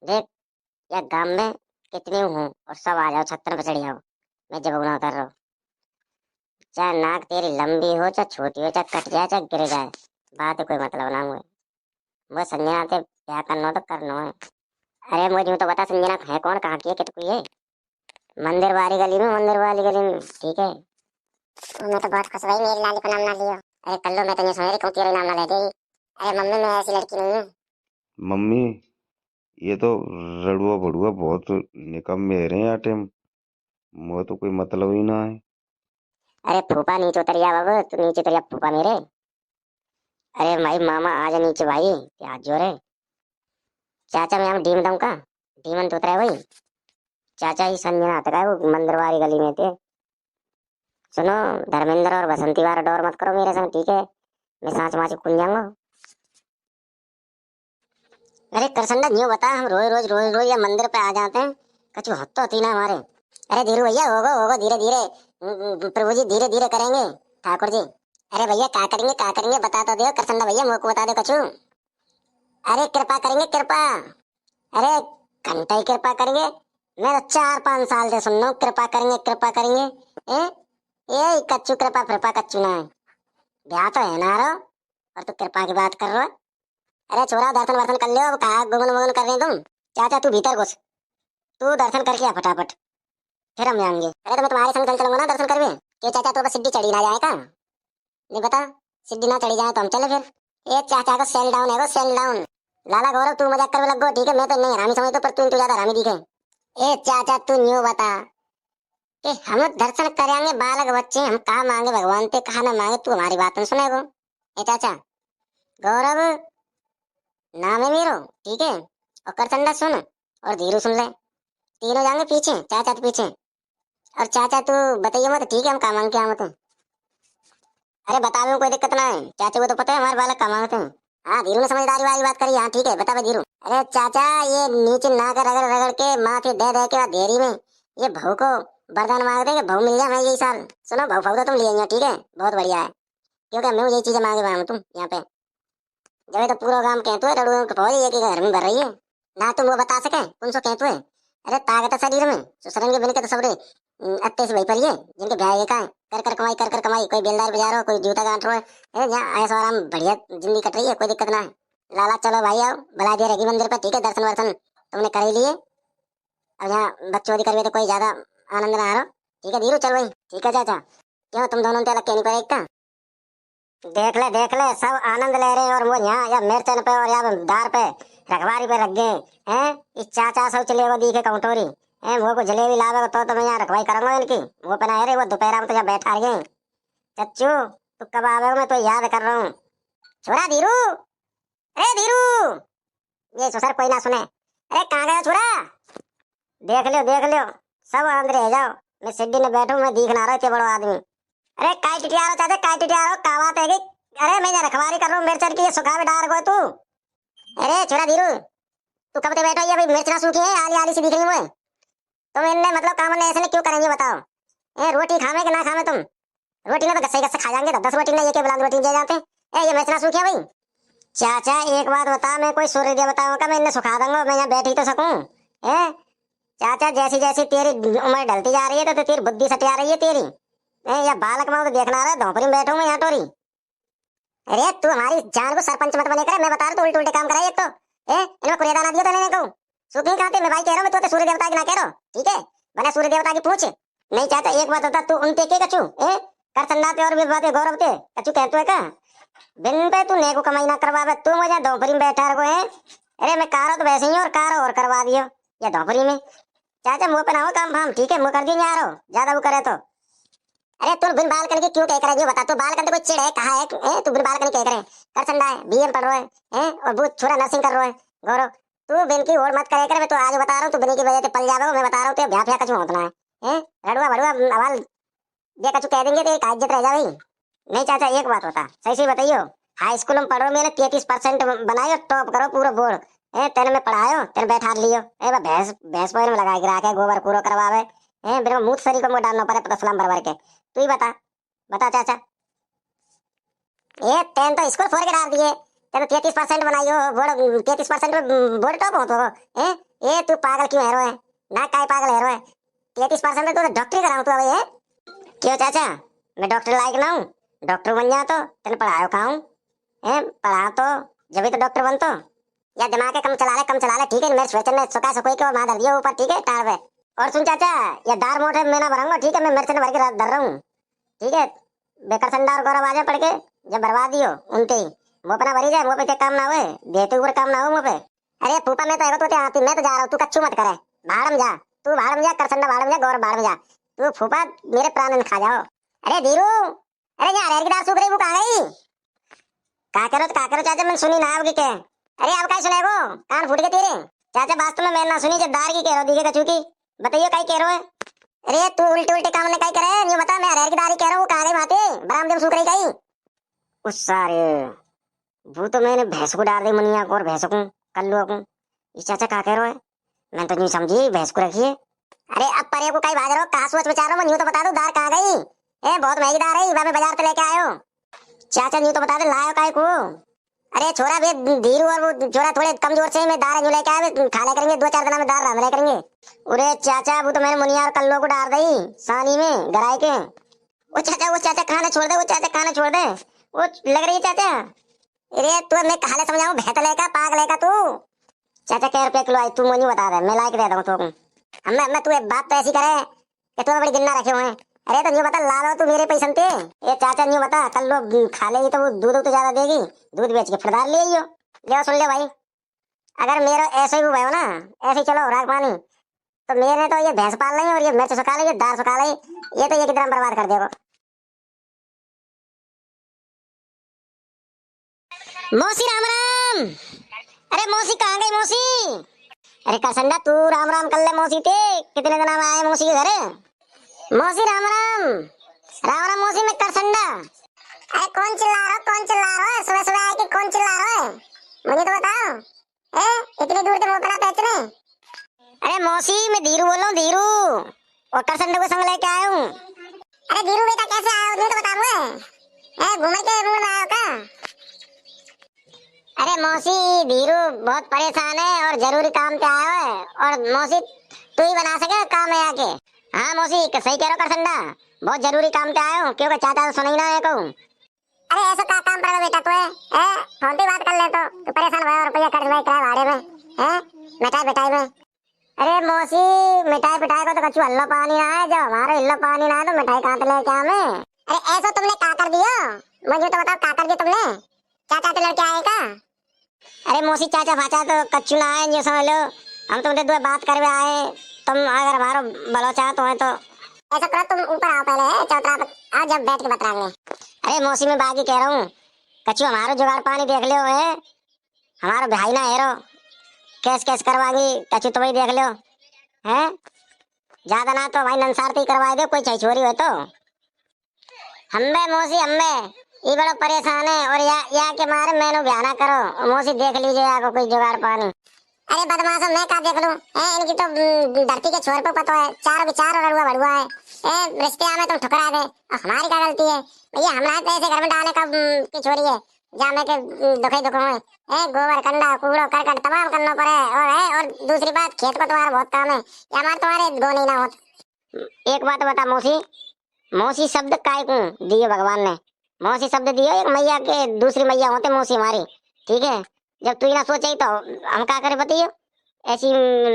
देख, या गांव में कितने हूँ और सब आ जाओ छत्तर पे चढ़ जाओ, मैं जब गुना उतर रहा हूँ, चाहे नाक तेरी लंबी हो चाहे छोटी हो, चाहे कट जाए चाहे गिर जाए, बात है कोई मतलब ना हुए, वो संजना से क्या करना हो तो करना है। अरे मुझे यूं तो बता संजना है कौन, कहाँ की है कितनी है? मंदिर वाली गली में, मंदिर वाली गली में ठीक है। मैं तो बहुत खुश भाई मेरी लाली को नाम ना लियो। अरे कल लो मैं तो नहीं समझ रही क्यों तेरा नाम ना ले गई। अरे मम्मी मैं ऐसी लड़की नहीं हूँ। मम्मी ये तो रड़ुआ बड़ुआ बहुत निकम्मे रहे हैं आटे में, मुझे तो कोई मतलब ही ना है। अरे फूफा नीचे उतरिया बाबू, तू नीचे उतरिया फूफा मेरे। अरे भाई मामा आ जा नीचे भाई, क्या जोर है। चाचा मैं डीम दम का डीमन तो उतरा भाई, चाचा ही संजना आता है वो मंदिर वाली गली में थे। सुनो धर्मेंद्र और बसंती वाला डोर मत करो मेरे संग ठीक है, मैं सांच माची खुल जाऊंगा। अरे करसंडा न्यू बता, हम रोज ये मंदिर पे आ जाते हैं, कछु हद तो होती ना हमारे। अरे धीरू भैया होगा होगा धीरे धीरे, प्रभु जी धीरे धीरे करेंगे ठाकुर जी। अरे भैया क्या करेंगे बता तो दो करसंडा भैया, मुझको बता दो कछु। अरे कृपा करेंगे कृपा, अरे घंटा ही कृपा करेंगे, मैं तो 4-5 साल से सुन रहा हूँ कृपा करेंगे ए ए कच्चू कृपा कृपा कच्चू ना है, ब्याह तो है ना रो और तू कृपा की बात कर रहा है। अरे छोरा दर्शन वर्शन कर लियो, अब कहाँ गुगन वुगन कर रहे तुम। चाचा तू भीतर घुस, तू दर्शन करके आ फटाफट, फिर हम जाएंगे। अरे तो मैं तुम्हारे संग चल चलूंगा ना दर्शन करवे। क्यों चाचा तू बस सीढ़ी चढ़ी ना जाए का, नहीं बता, सीढ़ी ना चढ़ी जाए तो हम चले फिर। ए चाचा को सेल डाउन है, वो सेल डाउन। लाला गौरव तू मजाक करने लग गो, ठीक है, मैं तो नहीं हरामी समझता, पर तू ज्यादा हरामी दिखे। ए चाचा तू न्यू बता कि हम दर्शन करेंगे, बालक बच्चे हम कहाँ मांगे भगवान पे, कहाँ ना मांगे, तू हमारी बात नहीं सुनेगो। ए चाचा गौरव नाम है मेरो, ठीक है, और करचंदा सुन और धीरू सुन ले, तीनों जाएंगे पीछे, चाचा तो पीछे। और चाचा तू बताइए मत, ठीक है, हम कहाँ मांग के आते हैं। अरे बता में कोई दिक्कत ना है, चाचा को तो पता है हमारे बालक कहाँ मांगते हैं। हाँ धीरू ने समझदारी वाली बात करी, हाँ ठीक है, बता बे धीरू। अरे चाचा ये नीचे ना कर रगड़ रगड़ के माथे दे दे के देरी में ये बहू को वरदान मांग दे कि बहू मिल जाए हमें यही साल। सुनो बहू तो तुम ले आइए, ठीक है, बहुत बढ़िया है, क्योंकि हमें यही चीजें मांगे हम तुम यहाँ पे। जब तो पूरा गांव कहते है रड़ुओं के पौधे एक घर में भर रही है ना, तुम वो बता सके कौन सो कहते है। अरे ताकत शरीर में सुसरंगे बिन के तो सबरे अत्ते से वही पर जिनके ब्याह ये का कर कर कमाई, कोई बेलदार बजा रहा हो, कोई जूता गांठ रहा है, अरे यहाँ ऐसा आराम बढ़िया जिंदगी कट रही है, कोई दिक्कत ना है। लाला चलो भाई आओ, बुला दिया रहेगी मंदिर पर, ठीक है, दर्शन वर्शन तुमने कर ही लिए। अब यहाँ बकचोदी करवे तो कोई ज्यादा आनंद ना आ रहा, ठीक है धीरू चल भाई। ठीक है चाचा, क्यों तुम दोनों अलग क्यों नहीं पड़े एक। देख ले सब आनंद ले रहे हैं, और वो यहाँ या मिर्चन पे और या दार पे रखवारी पे रख गए हैं। इस चाचा सब चले वो दिखे कौटोरी है, वो को जलेबी लावे तो मैं यहाँ रखवाई करूंगा इनकी। वो पहना है रे, वो दोपहर में तो यहाँ बैठा रहे। चच्चू तू कब आवे, मैं तो याद कर रहा हूँ। छोरा धीरू, अरे धीरू, ये ससुर कोई ना सुने। अरे कहाँ गया छोरा, देख लियो सब अंदर रह जाओ, मैं सिड्डी में बैठू, मैं दिख ना रहा इतने बड़ो आदमी। अरे काय टिटिया रहो चाचा, काय टिटिया रहो, का बात है कि अरे मैं यहाँ रखवारी कर रहा हूँ मिर्चन की, ये सुखा भी डार गो तू। अरे छोरा धीरू तू कब तक बैठा है, अभी मिर्च ना सूखी है, आली आली सी दिख रही है। तुम इनने मतलब काम ने ऐसे क्यों करेंगे बताओ। ए रोटी खावे कि ना खावे तुम, रोटी ना तो गस्से गस्से खा जाएंगे, 10 रोटी ना ये के बुलंद रोटी दे जाते। ए ये मिर्च ना सूखी है भाई। चाचा एक बात बता, मैं कोई सूर्य देवता हूँ का, मैं इन्हें सुखा दूंगा, मैं यहाँ बैठ ही तो सकूँ। ए चाचा जैसी जैसी तेरी उम्र ढलती जा रही है तो तेरी बुद्धि सटी आ रही है तेरी। या बालक माँ तो देखना रहा, धोपरी में बैठू मैं यहाँ टोरी। अरे तू हमारी जान को सरपंच मत बने करे, मैं बता रहा तू उल्टे उल्टे काम कराई एक तो। इनमें कुरियादा ना दियो तो लेने को सूखी कहाँ थे, मैं भाई कह रहा हूँ, मैं तो सूर्य देवता की ना कह रहा हूँ, ठीक है, बना सूर्य देवता की पूछ। नहीं चाचा एक बात होता, तू उनते के कचू कर चंदा पे और बातें गौरव के कचू कहते है का बिन पे तू नेको कमाई ना करवावे, तू मुझे धोपरी में बैठा रहो है। अरे मैं कारो तो वैसे ही और कारो और करवा दियो या धोपरी में। चाचा मुँह पे ना हो काम फाम, ठीक है, मुँह कर दियो यारो, ज्यादा वो करे तो। अरे तू बिन बाल करने की क्यों कह कर रही, बता तू बाल करने कोई चिड़ है कहा है, तू बिन बाल करने कह करे कर चंदा है, बीएम पढ़ रहा है और वो छोरा नर्सिंग कर रहा है। गौरव तू बिन की और मत करे कर, मैं तो आज बता रहा हूँ, तू बिन की वजह से पल जावे, मैं बता रहा हूँ, तो भ्या भ्या कछु होतना है रड़ुआ भड़ुआ अवाल दे कछु कह देंगे तो एक इज्जत रह जाए। नहीं चाचा एक बात होता, सही सही बताइयो, हाई स्कूल में पढ़ो मैंने 33% बनायो, टॉप करो पूरा बोर्ड, तेने में पढ़ायो, तेने बैठा लियो, भैंस भैंस पैर में लगा के रखे, गोबर कूड़ो करवावे, बिना मुंह शरीर को मुंह डालना पड़े पता सलाम भर के। तू ही बता बता चाचा। तेन तो स्कूल फोड़ के डाल दिए, तेने 33% बनाइयो बोर्ड, 33% में बोर्ड टॉप हो तो तू पागल क्यों हेरो है ना, काय पागल हेरो है, 33% में तो डॉक्टरी कराऊं तू अब ये। क्यों चाचा मैं डॉक्टर लायक ना हूँ, डॉक्टर बन जा तो तेने पढ़ायो कहाँ हूँ, पढ़ा तो जब तो डॉक्टर बन तो। या दिमाग कम चला ले, ठीक है, मेरे स्वेचन में सुखा सकोई के मार दिया ऊपर, ठीक है टार पे। और सुन चाचा ये दार मोटे मैं ना भरूंगा, ठीक है, मैं मिर्च भर के धर रहा हूँ, ठीक है, बेकर संडार गौरव आजा पढ़ के जब बर्बाद दियो उनते ही मुँह पे ना भरी जाए, मुँह पे काम ना हुए, देते ऊपर काम ना हो मुँह पे। अरे फूफा मैं तो आएगा तो आती, मैं तो जा रहा हूँ, तू कच्चू मत करे, भाड़ में जा, तू भाड़ में जा, करसंडा भाड़ में जा, गौरव भाड़ में जा, तू फूफा मेरे प्राण खा जाओ। अरे धीरू, अरे यहाँ अरहर की दाल सूख रही, वो कहाँ गई, का करो चाचा, मैं सुनी ना आपकी क्या। अरे अब क्या सुनेगो, कान फूट के तेरे। चाचा वास्तव में मैं ना सुनी, जब दार की कह रहा दिखे कचू की, बताइए क्या कह रहे हो। अरे तू उल्टे उल्टे काम ने क्या करे, नहीं बता, मैं अरहर की दाल कह रहा हूँ, कहाँ गई माते बरामदे में सूख रही कहीं। उस सारे वो तो मैंने भैंस को डाल दी मुनिया को और भैंस को कल्लू को। ये चाचा क्या कह रहे हो, मैं तो नहीं समझी, भैंस को रखिए। अरे अब परे को कहीं भाग रहे हो, कहाँ सोच विचार रहे हो, न्यू तो बता दो दार कहाँ गई, बहुत महंगी दार है, मैं बाजार से लेके आयो। चाचा न्यू तो बता दे लायो काय को। अरे छोरा भी धीरू और वो छोरा थोड़े कमजोर से, मैं दार लेके आए, खा ले करेंगे 2-4 दिन में दार राम ले करेंगे। अरे चाचा वो तो मैंने मुनिया और कल्लो को डाल दी सानी में गराई के। वो चाचा खाना छोड़ दे, वो चाचा खाना छोड़ दे, वो लग रही है चाचा। अरे तू मैं कहाले समझाऊं, भैंस लेका पागल है का तू। चाचा क्या रुपया किलो आई, तू मुझे बता दे, मैं ला के दे दूंगा तो। मैं तू एक बात तो ऐसी करे कि तू बड़ी गिन्ना रखे हुए हैं। अरे तो यूं बता, ला लो तू मेरे पैसे थे। ये चाचा यूं बता, कल लोग खा लेगी तो वो दूध तो ज्यादा देगी, दूध बेच के फिर दाल ले आइयो। ले सुन ले भाई, अगर मेरा ऐसे ही हुआ हो ना, ऐसे ही चलो राग पानी, तो मेरे तो ये भैंस पाल रही है और ये मिर्च सुखा ली, ये दाल सुखा ली, ये तो ये कितना बर्बाद कर देगा। मौसी राम राम। अरे मौसी कहाँ गई मौसी? अरे करसंडा तू राम राम कर ले मौसी थे, कितने दिन में आए मौसी के घर। मौसी राम राम। राम राम मौसी, मैं करसंडा। अरे कौन चिल्ला रहा हो, कौन चिल्ला रहा है? सुबह सुबह आके कौन चिल्ला रहा है, मुझे तो बताओ। इतनी दूर से मोकला पहचने? अरे मौसी मैं धीरू बोल रहा हूँ, धीरू, और करसंडा को संग लेके आया हूँ। अरे धीरू बेटा कैसे आया हो, मुझे तो बता मुझे, घूमे के मुंह में आया का? अरे मौसी धीरू बहुत परेशान है और जरूरी काम पे आया है, और मौसी तू ही बना सके काम है आके। हाँ मौसी सही कह रहे हो करसंडा, बहुत जरूरी काम पे आया हूँ, क्योंकि चाचा तो सुन ही ना है कहूँ। अरे ऐसा का काम पड़ा बेटा तू है, फोन पे बात कर ले तो तू परेशान हुआ, रुपया कर्ज भाई किराए भाड़े में है, मिठाई बिठाई में। अरे मौसी मिठाई पिठाई को तो कछु हल्ला पानी ना है, जब हमारे हिल्ला पानी ना है तो मिठाई कहाँ से लेके आवे मैं? अरे ऐसा तुमने क्या कर दिया, मुझे तो बताओ क्या कर दिया तुमने? चाचा तो लड़के आए का? अरे मौसी चाचा भाचा तो कच्चू ना आए, जो समझ लो हम तुमसे दो बात करवे आए, तुम अगर हमारा भलो चाहते हो तो ऐसा करो, तुम ऊपर आओ पहले चौतरा पर आओ, जब बैठ के बतलाएंगे। अरे मौसी मैं बाकी कह रहा हूँ, कच्चू हमारा जुगाड़ पानी देख लियो है, हमारा भाई ना हेरो, कैस कैस करवागी कच्चू तुम ही देख लियो है, ज्यादा ना तो भाई नंसारती करवा दे कोई छछोरी हो तो। हम्बे मौसी हम्बे ये बड़ा परेशान है, और या के मारे मैंने ब्याह ना करो, मौसी देख लीजिए आपको कोई जुगाड़ पानी। अरे बदमाशों मैं क्या देख लूं, इनकी तो धरती के छोर पे पता है, चार विचार और अड़ुआ भड़ुआ है, रिश्ते आमे तुम ठुकरा दे, हमारी क्या गलती है भैया, हमारा तो ऐसे घर में डालने का की छोरी है, जामे के दुखई दुख में गोबर कंडा कूड़ो करकट तमाम करना पड़े, और दूसरी बात खेत को तुम्हारा बहुत काम है, या हमारे तुम्हारे दो नहीं ना होते। एक बात बता मौसी, मौसी शब्द काय को दिए भगवान ने, मौसी शब्द दियो एक मैया के दूसरी मैया होते मौसी हमारी, ठीक है, जब तू ही ना सोचे तो हम क्या करे बताइयो, ऐसी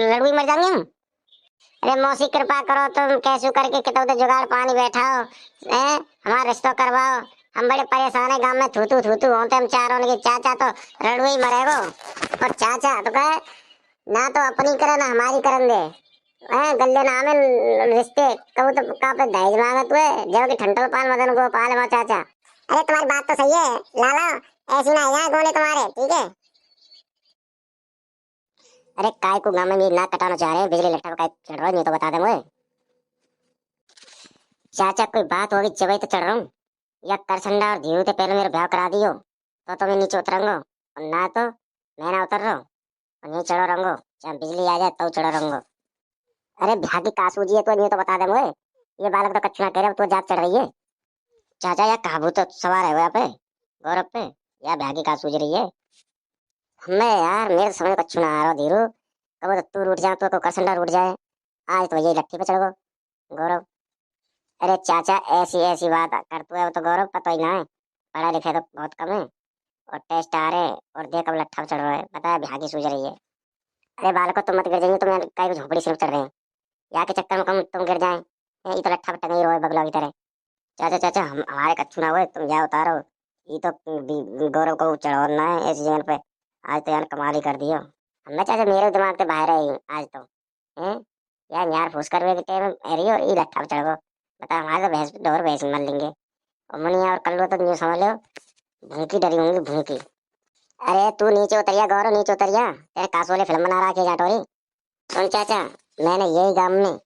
लड़ुई मर जाएंगे हम। अरे मौसी कृपा करो, तुम कैसे करके कितना उधर जुगाड़ पानी बैठाओ, हमारा रिश्ता करवाओ, हम बड़े परेशान है, गांव में थू थू होते हम चारों के, चाचा तो लड़ुई मरेगो, और चाचा तो कहे ना तो अपनी करे ना हमारी करन दे, गले नाम है रिश्ते कबू तो का पे दहेज मांगत हुए, जब कि ठंडल पान मदन गोपाल मा चाचा। अरे तुम्हारी बात तो सही है लाला, ऐसी ना है गोले तुम्हारे, ठीक है। अरे काय को गांव में मेरी नाक कटाना चाह रहे हैं, बिजली लट्ठा काय चढ़ रहा है, नहीं तो बता दे मुझे। चाचा कोई बात होगी जब तो चढ़ रहा हूँ, या करसंडा और धीरू से पहले मेरा ब्याह करा दियो तो मैं नीचे उतरूंगा, और ना तो मैं ना उतर रहा हूँ और नहीं चढ़ो रंगो, चाहे बिजली आ जाए तो चढ़ो रंगो। अरे ब्याह की का सूझी है तो नहीं तो बता दे मुझे, ये बालक तो कच्चू ना कह रहे तो जात चढ़ रही है। चाचा या काबू तो सवार है यहाँ पे गौरव पे, या ब्याह की का सूझ रही है? हमें यार मेरे समझ कच्चू ना आ रहा धीरू, कब तो तू रूठ जाए तो करसंडा रूठ जाए, आज तो यही लट्ठी पे चढ़ गो गौरव। अरे चाचा ऐसी ऐसी बात करते है तो गौरव पता ही ना है, पढ़ा लिखा तो बहुत कम है, और टेस्ट आ रहे और देख अब लट्ठा पे चढ़ रहा है, पता है ब्याह की सूझ रही है। अरे बालको तुम मत गिर जाएंगे, तुम कहीं झोपड़ी से चढ़ रहे हैं, या के चक्कर में कम तुम गिर जाए, ये तो लट्ठा पे टंगे रहो बगला की तरह। चाचा चाचा हम हमारे कच्चू ना हुए, तुम जाओ उतारो, ये तो गौरव को चढ़ाना है ऐसी जगह पे, आज तो यार कमाल ही कर दियो। हमने चाचा मेरे दिमाग से बाहर है आज तो, हैं यार फूस कर के टाइम एरियो ये लट्ठा पे चढ़ गो, बता हमारे तो भैंस ढोर भैंस मर लेंगे, और मुनिया और कल्लू तो न्यू समझ लो भूखी डरी होंगी भूखी। अरे तू नीचे उतरिया गौरव, नीचे उतरिया, तेरे कासोले फिल्म बना रहा है जाटोरी। सुन चाचा, मैंने यही गांव में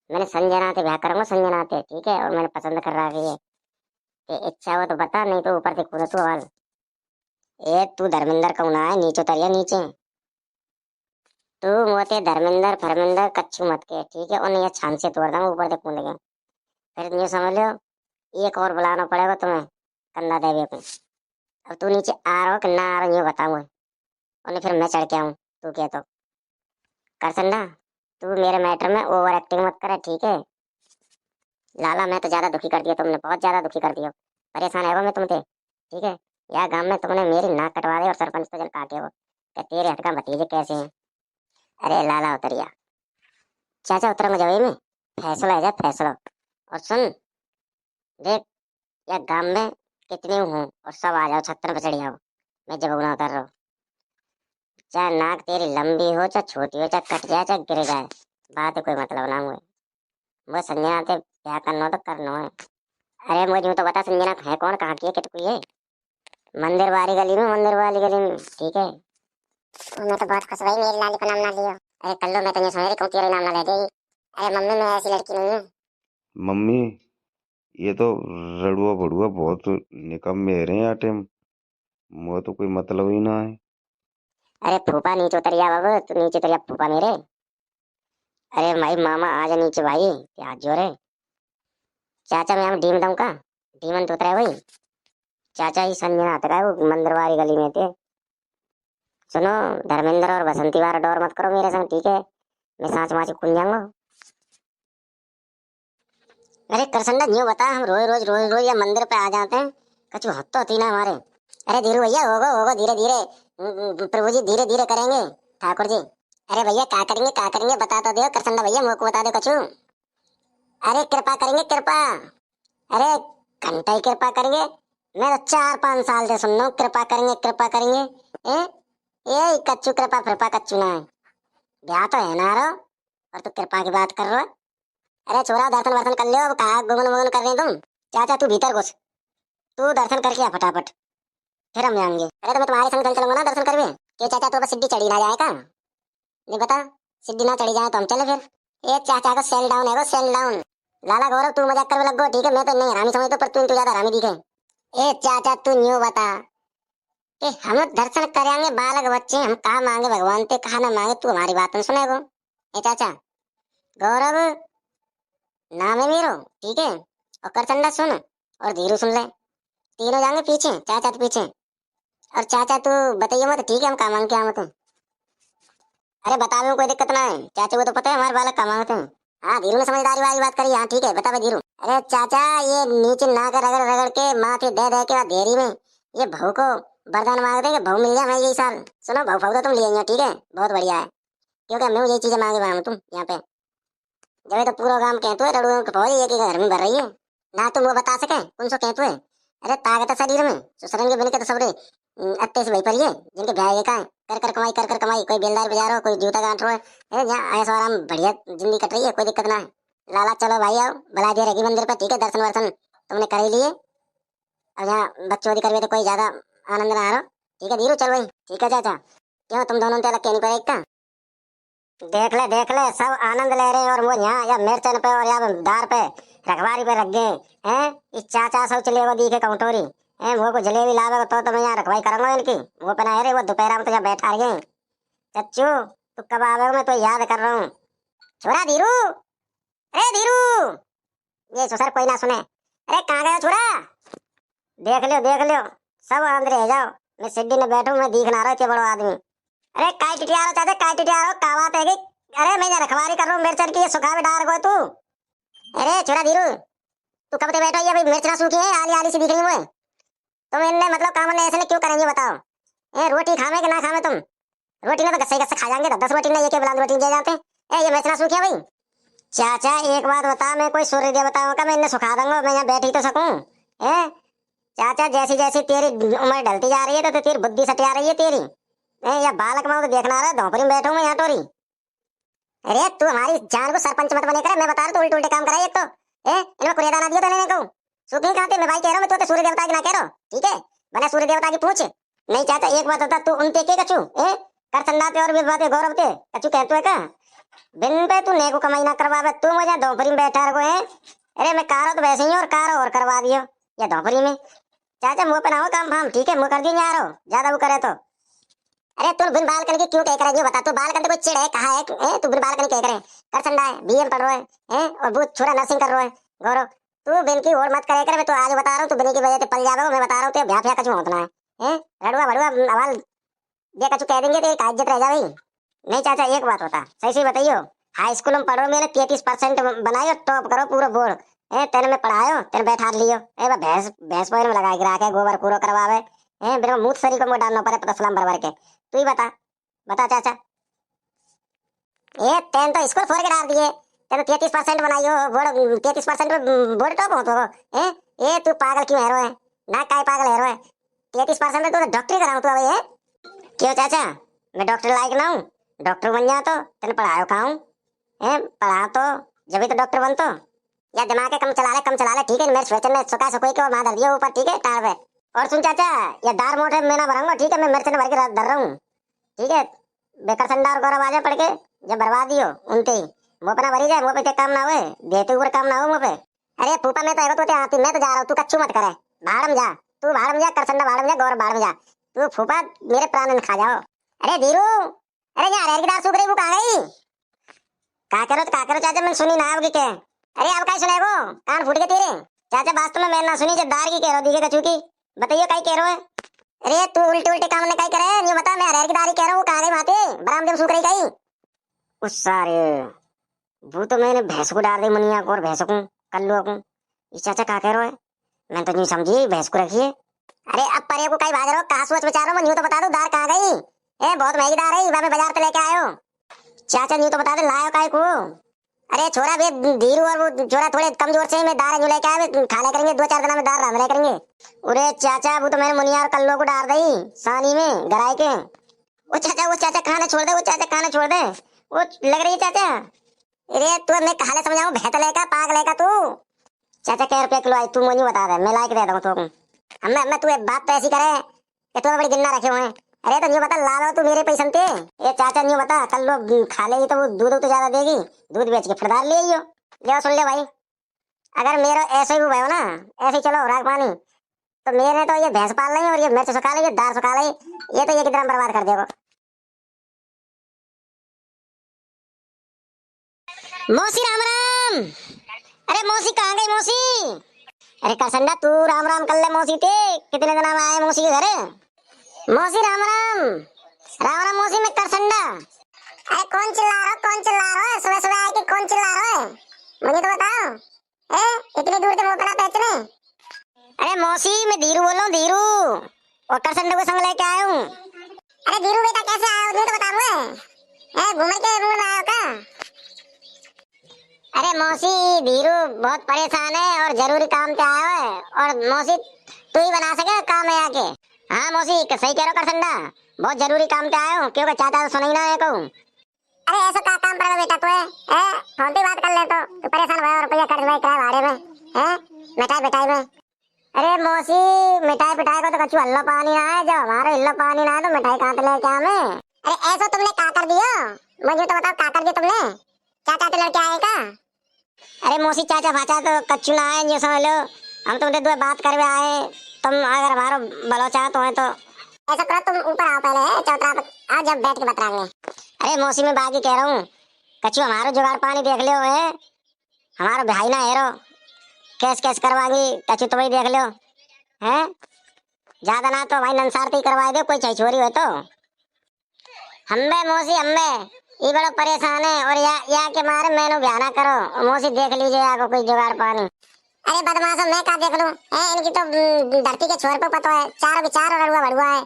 मैंने संजना से ब्याह करूंगा, संजना से, ठीक है, और मैंने पसंद कर रहा है ये, कि इच्छा हो तो बता, नहीं तो ऊपर से कूद तू आवाज। ए तू धर्मेंद्र का ना है, नीचे उतरिया नीचे, तू मोते धर्मेंद्र फरमेंद्र कच्चू मत के, ठीक है, और नहीं छान से तोड़ दूंगा ऊपर से कूद गए, फिर ये समझ लो एक और बुलाना पड़ेगा तुम्हें कंधा देवी को। अब तू नीचे आ रहा हो कि ना आ रहा ये बताऊंगा, और नहीं फिर मैं चढ़ के आऊँ तू क्या तो कर संडा, तू मेरे मैटर में ओवर एक्टिंग मत करे, ठीक है लाला, मैं तो ज्यादा दुखी कर दिया तुमने, बहुत ज्यादा दुखी कर दिया, परेशान है वो मैं तुमसे, ठीक है। या गांव में तुमने मेरी नाक कटवा दी और सरपंच तो जल काटे हो कि तेरे हट का भतीजे कैसे हैं। अरे लाला उतरिया, चाचा उतर मजावे में, फैसला है जा फैसला। और सुन देख, या गांव में कितने हूँ और सब आ जाओ छत्तर पे चढ़ जाओ, मैं जब गुना कर रहा हूँ। चाहे नाक तेरी लंबी हो चाहे छोटी हो, चाहे कट जाए चाहे गिर जाए, बात है कोई मतलब ना हुए। वो संजना ते क्या करना हो तो करना है। अरे मुझे यूं तो बता, संजना है कौन, कहाँ की है, कितनी है। मंदिर वाली गली में, मंदिर वाली गली में, ठीक है। मैं तो बहुत खुश भाई, मेरी लाली को नाम ना लियो। अरे कल लो, मैं तो नहीं समझ रही कहूँ तेरा नाम ना ले देगी। अरे मम्मी मैं ऐसी लड़की नहीं हूँ। मम्मी ये तो रड़ुआ भड़ुआ बहुत निकम्मे रहे हैं आटे में। वो तो कोई मतलब ही ना है। अरे फूफा नीचे उतरिया बाबू, तू नीचे उतरिया फूफा मेरे। अरे भाई मामा आ जा नीचे भाई, क्या जोर है। चाचा मैं हम डीम दम का, डीमन तो उतरा है भाई। चाचा ही संजना आता है, वो मंदिर वाली गली में थे। सुनो, धर्मेंद्र और बसंती वाला डोर मत करो मेरे संग, ठीक है। मैं सांच माच खुल जाऊंगा। अरे करसंडा न्यू बता, हम रोज रोज या मंदिर पे आ जाते हैं, कछु हद तो होती ना हमारे। अरे धीरू भैया, होगो होगो धीरे धीरे, प्रभु जी धीरे धीरे करेंगे, ठाकुर जी। अरे भैया क्या करेंगे बता तो दो करसंडा भैया, मुझको बता दो कछु। अरे कृपा करेंगे कृपा। अरे घंटा ही कृपा करेंगे। मैं तो 4-5 साल से सुन रहा हूँ कृपा करेंगे कृपा करेंगे। ए ये कच्चू कृपा फिरपा कच्चू ना है। ब्याह तो है ना रो, और तू कृपा की बात कर रहा है। अरे छोरा दर्शन वर्शन कर लियो, अब कहा गुगन वुगन कर रहे हैं तुम। चाचा तू भीतर घुस, तू दर्शन करके आ फटाफट, फिर हम जाएंगे। अरे तो मैं तुम्हारे संग चल चलूंगा ना दर्शन करवे। क्यों चाचा, तू बस सीढ़ी चढ़ी ना जाए का, नहीं बता। सीढ़ी ना चढ़ी जाए तो हम चले फिर। ए चाचा का सेल डाउन है, वो सेल डाउन। लाला गौरव तू मजाक कर लगो, ठीक है। मैं तो नहीं हरामी समझता, पर तू ज्यादा हरामी दिखे। ए चाचा तू न्यू बता कि हम दर्शन करेंगे, बालक बच्चे हम कहा मांगे भगवान ते, कहा ना मांगे, तू हमारी बात नहीं सुनेगो। ए चाचा, गौरव नाम है मेरो, ठीक है। और करचंडा सुन, और धीरू सुन ले। तीनों जाएंगे पीछे, चाचा तो पीछे। और चाचा तू बताइए मत, ठीक है, हम कहा मांग के आते हैं। अरे बतावे में कोई दिक्कत ना है, चाचा को तो पता है हमारे बालक कहाँ मांगते हैं। हाँ धीरू ने समझदारी वाली बात करी, हाँ ठीक है, बता बे धीरू। अरे चाचा ये नीचे ना कर रगड़ रगड़ के माथे दे दे के देरी में, ये बहू को वरदान मांग दे कि बहू मिल जाए हमें यही साल। सुनो बहू बहू तो तुम ले आइए, ठीक है, बहुत बढ़िया है। क्योंकि हमने यही चीजें मांगे हुए हम तुम यहाँ पे। जब तो पूरा काम कहते हुए रड़ुओं के पौधे एक एक घर में भर रही है, ना तुम वो बता सके कौन सो कहते हुए। अरे ताकत है शरीर में, सुसरन के बिन के तो सबरे अत्ते से वही पर जिनके ब्याह का है, कर कर कमाई, कोई बेलदार बजा रहा हो, कोई जूता गांठ रहा है। यहाँ ऐसा आराम बढ़िया जिंदगी कट रही है, कोई दिक्कत ना है। लाला चलो भाई आओ, बुला दिया रहेगी मंदिर पर, ठीक है। दर्शन वर्शन तुमने कर ही लिए, अब यहाँ बकचोदी करवे तो कोई ज्यादा आनंद ना आ रहा, ठीक है धीरू चल भाई। ठीक है चाचा, क्यों तुम दोनों तो अलग कहनी पड़ेगा। देख ले सब आनंद ले रहे हैं, और वो यहाँ या मिर्चन पे और या दार पे रखवारी पे रख गए हैं। इस चाचा सब चले वो दिखे कौटोरी है, वो को जलेबी लावे तो मैं यहाँ रखवाई करूंगा इनकी। वो पे ना अरे वो दोपहर में तो यहाँ बैठा रहे। चच्चू तू कब आवे, मैं तो याद कर रहा हूँ। छोरा धीरू, अरे धीरू, ये ससुर कोई ना सुने। अरे कहाँ गया छोरा, देख लियो सब अंदर रह जाओ। मैं सिड्डी में बैठू, मैं दिख ना रहा इतने बड़ो आदमी। अरे काय टिटिया रहो चाचा, काय टिटिया रहो, का बात है कि। अरे मैं यहाँ रखवारी कर रहा हूँ मिर्चन की, ये सुखा में डाल गो तू। अरे छोरा धीरू, तू कब से बैठा है, भाई मिर्च ना सूखी है, आली आली सी दिख रही है। तुम इनने मतलब काम ने ऐसे क्यों करेंगे बताओ। ए रोटी खावे कि ना खावे तुम, रोटी ने तो गस्से खा जाएंगे, 10 रोटी ने एक बुलंद रोटी दे जाते हैं। ए ये मिर्च ना सूखी है भाई। चाचा एक बात बता, मैं कोई सूर्य देवता हूँ का, मैं इन्हें सुखा दूंगा, मैं यहाँ बैठ ही तो सकूं। ए चाचा जैसी जैसी तेरी उम्र ढलती जा रही है तो तेरी बुद्धि सटिया रही है तेरी। या बालक माँ तो देखना रहा, धोपरी में बैठू मैं यहाँ टोरी। अरे तू हमारी जान को सरपंच मत बने करे, मैं बता रहा तू उल्टे उल्टे काम कराई। एक तो इनमें कुरेदा ना दिया तो लेने को सूखी खाते, मैं भाई कह रहा हूँ, मैं तो सूर्य देवता की ना कह रहा हूँ, ठीक है। बना सूर्य देवता की पूछ। नहीं चाचा एक बात बता, तू उनते के कछु कर चंदाते और भी बातें गौरव ते कछु कहते है का। बिन पे तू नेको कमाई ना करवावे, तू मुझे धोपरी में बैठा रहो है। अरे मैं कारो तो वैसे ही और कारो और करवा दियो या धोपरी में। चाचा मुँह पे ना हो काम फाम, ठीक है, मुँह कर दिए यारो, ज्यादा वो करे तो। अरे तू बिन बाल करके क्यों कह करे, बता। तू बाल करके कोई चिड़ है, कहा है तू बिन बाल करके कह करे। कर संडा है, बीएम पढ़ रहा है और वो छोरा नर्सिंग कर रहा है। गौरव तू बिन की और मत करे कर, मैं तो आज बता रहा हूँ, तू बिन की वजह से पल जावे, मैं बता रहा हूँ तेरे ब्याह फ्याह कछु होतना है। रड़ुआ भड़ुआ अवाल ये कछु कह देंगे तो एक इज्जत रह जाए। नहीं चाचा एक बात होता, सही सही बताइयो। हाई स्कूल में पढ़ो, मेरे 33% बनायो, टॉप करो पूरा बोर्ड। तेरे में पढ़ायो, तेरे बैठा लियो। भैंस भैंस में लगा के रखे, गोबर कूड़ो करवावे, है बिना मुंह सरी को मुंह डालना पड़े पता सलाम भर भर के। तू ही बता, बता चाचा। ये तेन तो स्कूल फोड़ के डाल दिए, तेन 33% बनाई हो बोर्ड, 33% पे बोर्ड टॉप हो तो है। ये तू पागल क्यों हेरो है, ना काय पागल हेरो है। 33% में तो डॉक्टरी कराऊं तू अबे है। क्यों चाचा, मैं डॉक्टर लायक ना हूँ? डॉक्टर बन जा तो तेने पढ़ायो कहाँ हूँ? है पढ़ा तो जब तो डॉक्टर बन तो। या दिमाग के कम चला ले ठीक है। मेरे स्वेटर में सुखा सकोई के और मार दिया ऊपर ठीक है टाड़ पे। और सुन चाचा, ये दार मोटे मैं ना भरूंगा ठीक है, मैं मिर्च भर के धर रहा हूँ ठीक है। बेकर संडा और गौरव आजा पड़ के जब बर्बाद दियो उनते ही मुँह अपना भरी जाए, मुँह पे काम ना हुए, देते ऊपर काम ना हो मुँह पे। अरे फूफा मैं तो आएगा तो आती, मैं तो जा रहा हूँ, तू कच्चू मत करे। भाड़ में जा तू, भाड़ में जा, करसंडा भाड़ में जा, गौरव भाड़ में जा। तू फूफा मेरे प्राण खा जाओ। अरे धीरू, अरे यहाँ रेल की दार सूख रही वो कहाँ गई? का करो चाचा, मैं सुनी ना आपकी क्या। अरे अब का सुनेगो, कान फूट के तेरे। चाचा वास्तव में मैं ना सुनी जब दार की कह रहा दिखे कचू की, बताइए कई कह रहे हो। अरे तू उल्टे उल्टे काम ने कई करे, ये बता मैं रेल की दार कह रहा हूँ, कहाँ गई माते बरामदे में सूख रही कहीं? उस सारे वो तो मैंने भैंस को डाल दी मुनिया को और भैंस को कल्लू को। ये चाचा का कह रहे हो, मैं तो नहीं समझी भैंस को रखिए। अरे अब परे को कहीं भाग रहे हो, कहाँ सोच विचारो, मैं यूं तो बता दो दार कहाँ गई? ए बहुत महंगी दार है, मैं बाजार पे लेके आयो। चाचा यूं तो बता दे लायो काय को। अरे छोरा बे धीरू और वो छोरा थोड़े कमजोर से मैं दार लेके आए, खा ले करेंगे 2-4 दिन में दार राम ले करेंगे। अरे चाचा वो तो मैंने मुनिया और कल्लो को डाल दी सानी में गराई के। वो चाचा खाना छोड़ दे, वो चाचा खाना छोड़ दे, वो लग रही है चाचा। अरे तू मैं कहा समझाऊं, भैंस लेका पाग लेका तू। चाचा क्या रुपया किलो आई तू मुझे बता दे, मैं ला के दे दूँ तुमको। मैं तू बात तो ऐसी करे कि तू बड़ी गिन्ना रखे हुए हैं। अरे तो न्यू बता लालो तू मेरे पैसे थे। ये चाचा न्यू बता कल लोग खा लेगी तो वो दूध तो ज्यादा देगी, दूध बेच के फिर दाल ले आइयो। ले सुन ले भाई, अगर मेरा ऐसे ही हुआ हो ना, ऐसे ही चलो राग पानी, तो मेरे तो ये भैंस पाल रही और ये मिर्च सुखा ली, ये दाल सुखा ली, ये तो ये कितना बर्बाद कर देगा। मौसी राम राम। अरे मौसी कहाँ गई मौसी? अरे करसंडा तू राम राम कर ले मौसी थे, कितने दिन में आए मौसी के घर। मौसी राम राम। राम राम मौसी मैं करसंडा। अरे कौन चिल्ला रहा हो, कौन चिल्ला रहा है सुबह सुबह आके, कौन चिल्ला रहा है मुझे तो बताओ। इतनी दूर से मुंह पे ना पहचने। अरे मौसी मैं धीरू बोल रहा हूँ, धीरू और करसंडा को संग लेके आया हूँ। अरे धीरू बेटा कैसे आया हो तो बता मुझे, घूम के रूम में आया हो क्या? अरे मौसी धीरू बहुत परेशान है और जरूरी काम पे आया है, और मौसी तू ही बना सके काम है आके। हाँ मौसी सही कह रहा कर संडा, बहुत जरूरी काम पे आया हूँ क्योंकि चाचा तो सुना ही ना है कहूँ। अरे ऐसा क्या काम पड़ा बेटा तू है फोन पे बात कर ले तो परेशान हुआ रुपया कर्ज में किराए भाड़े में है मिठाई बिठाई में। अरे मौसी मिठाई पिठाई को तो कछु हल्लो पानी ना है, जब हमारे हिल्लो पानी ना है तो मिठाई कहाँ से लेके आवे। अरे ऐसा तुमने क्या कर दिया मुझे तो बताओ, क्या कर दिया तुमने? चाचा के लड़के आए का? अरे मौसी चाचा भाचा तो कच्चू ना है, ये समझ लो हम तुमसे दो बात करवे आए, तुम अगर हमारा भलो चाहते हो तो ऐसा करो तुम ऊपर आओ पहले चौतरा पर आओ, जब बैठ के बताएंगे। अरे मौसी मैं बाकी कह रहा हूँ, कच्चू हमारा जुगाड़ पानी देख लियो है, हमारा भाई ना हेरो कैस कैस करवागी कच्चू तुम्हें देख लियो है, ज्यादा ना तो भाई नंसारती करवा दे कोई चाहिए छोरी हो तो। हम्बे मौसी हम्बे ये बड़ा परेशान है और या के मारे मैंने ब्याह ना करो, मौसी देख लीजिए आपको कोई जुगाड़ पानी। अरे बदमाशों मैं क्या देख लूं, इनकी तो धरती के छोर पे पता है, चार विचार और अड़ुआ भड़ुआ है,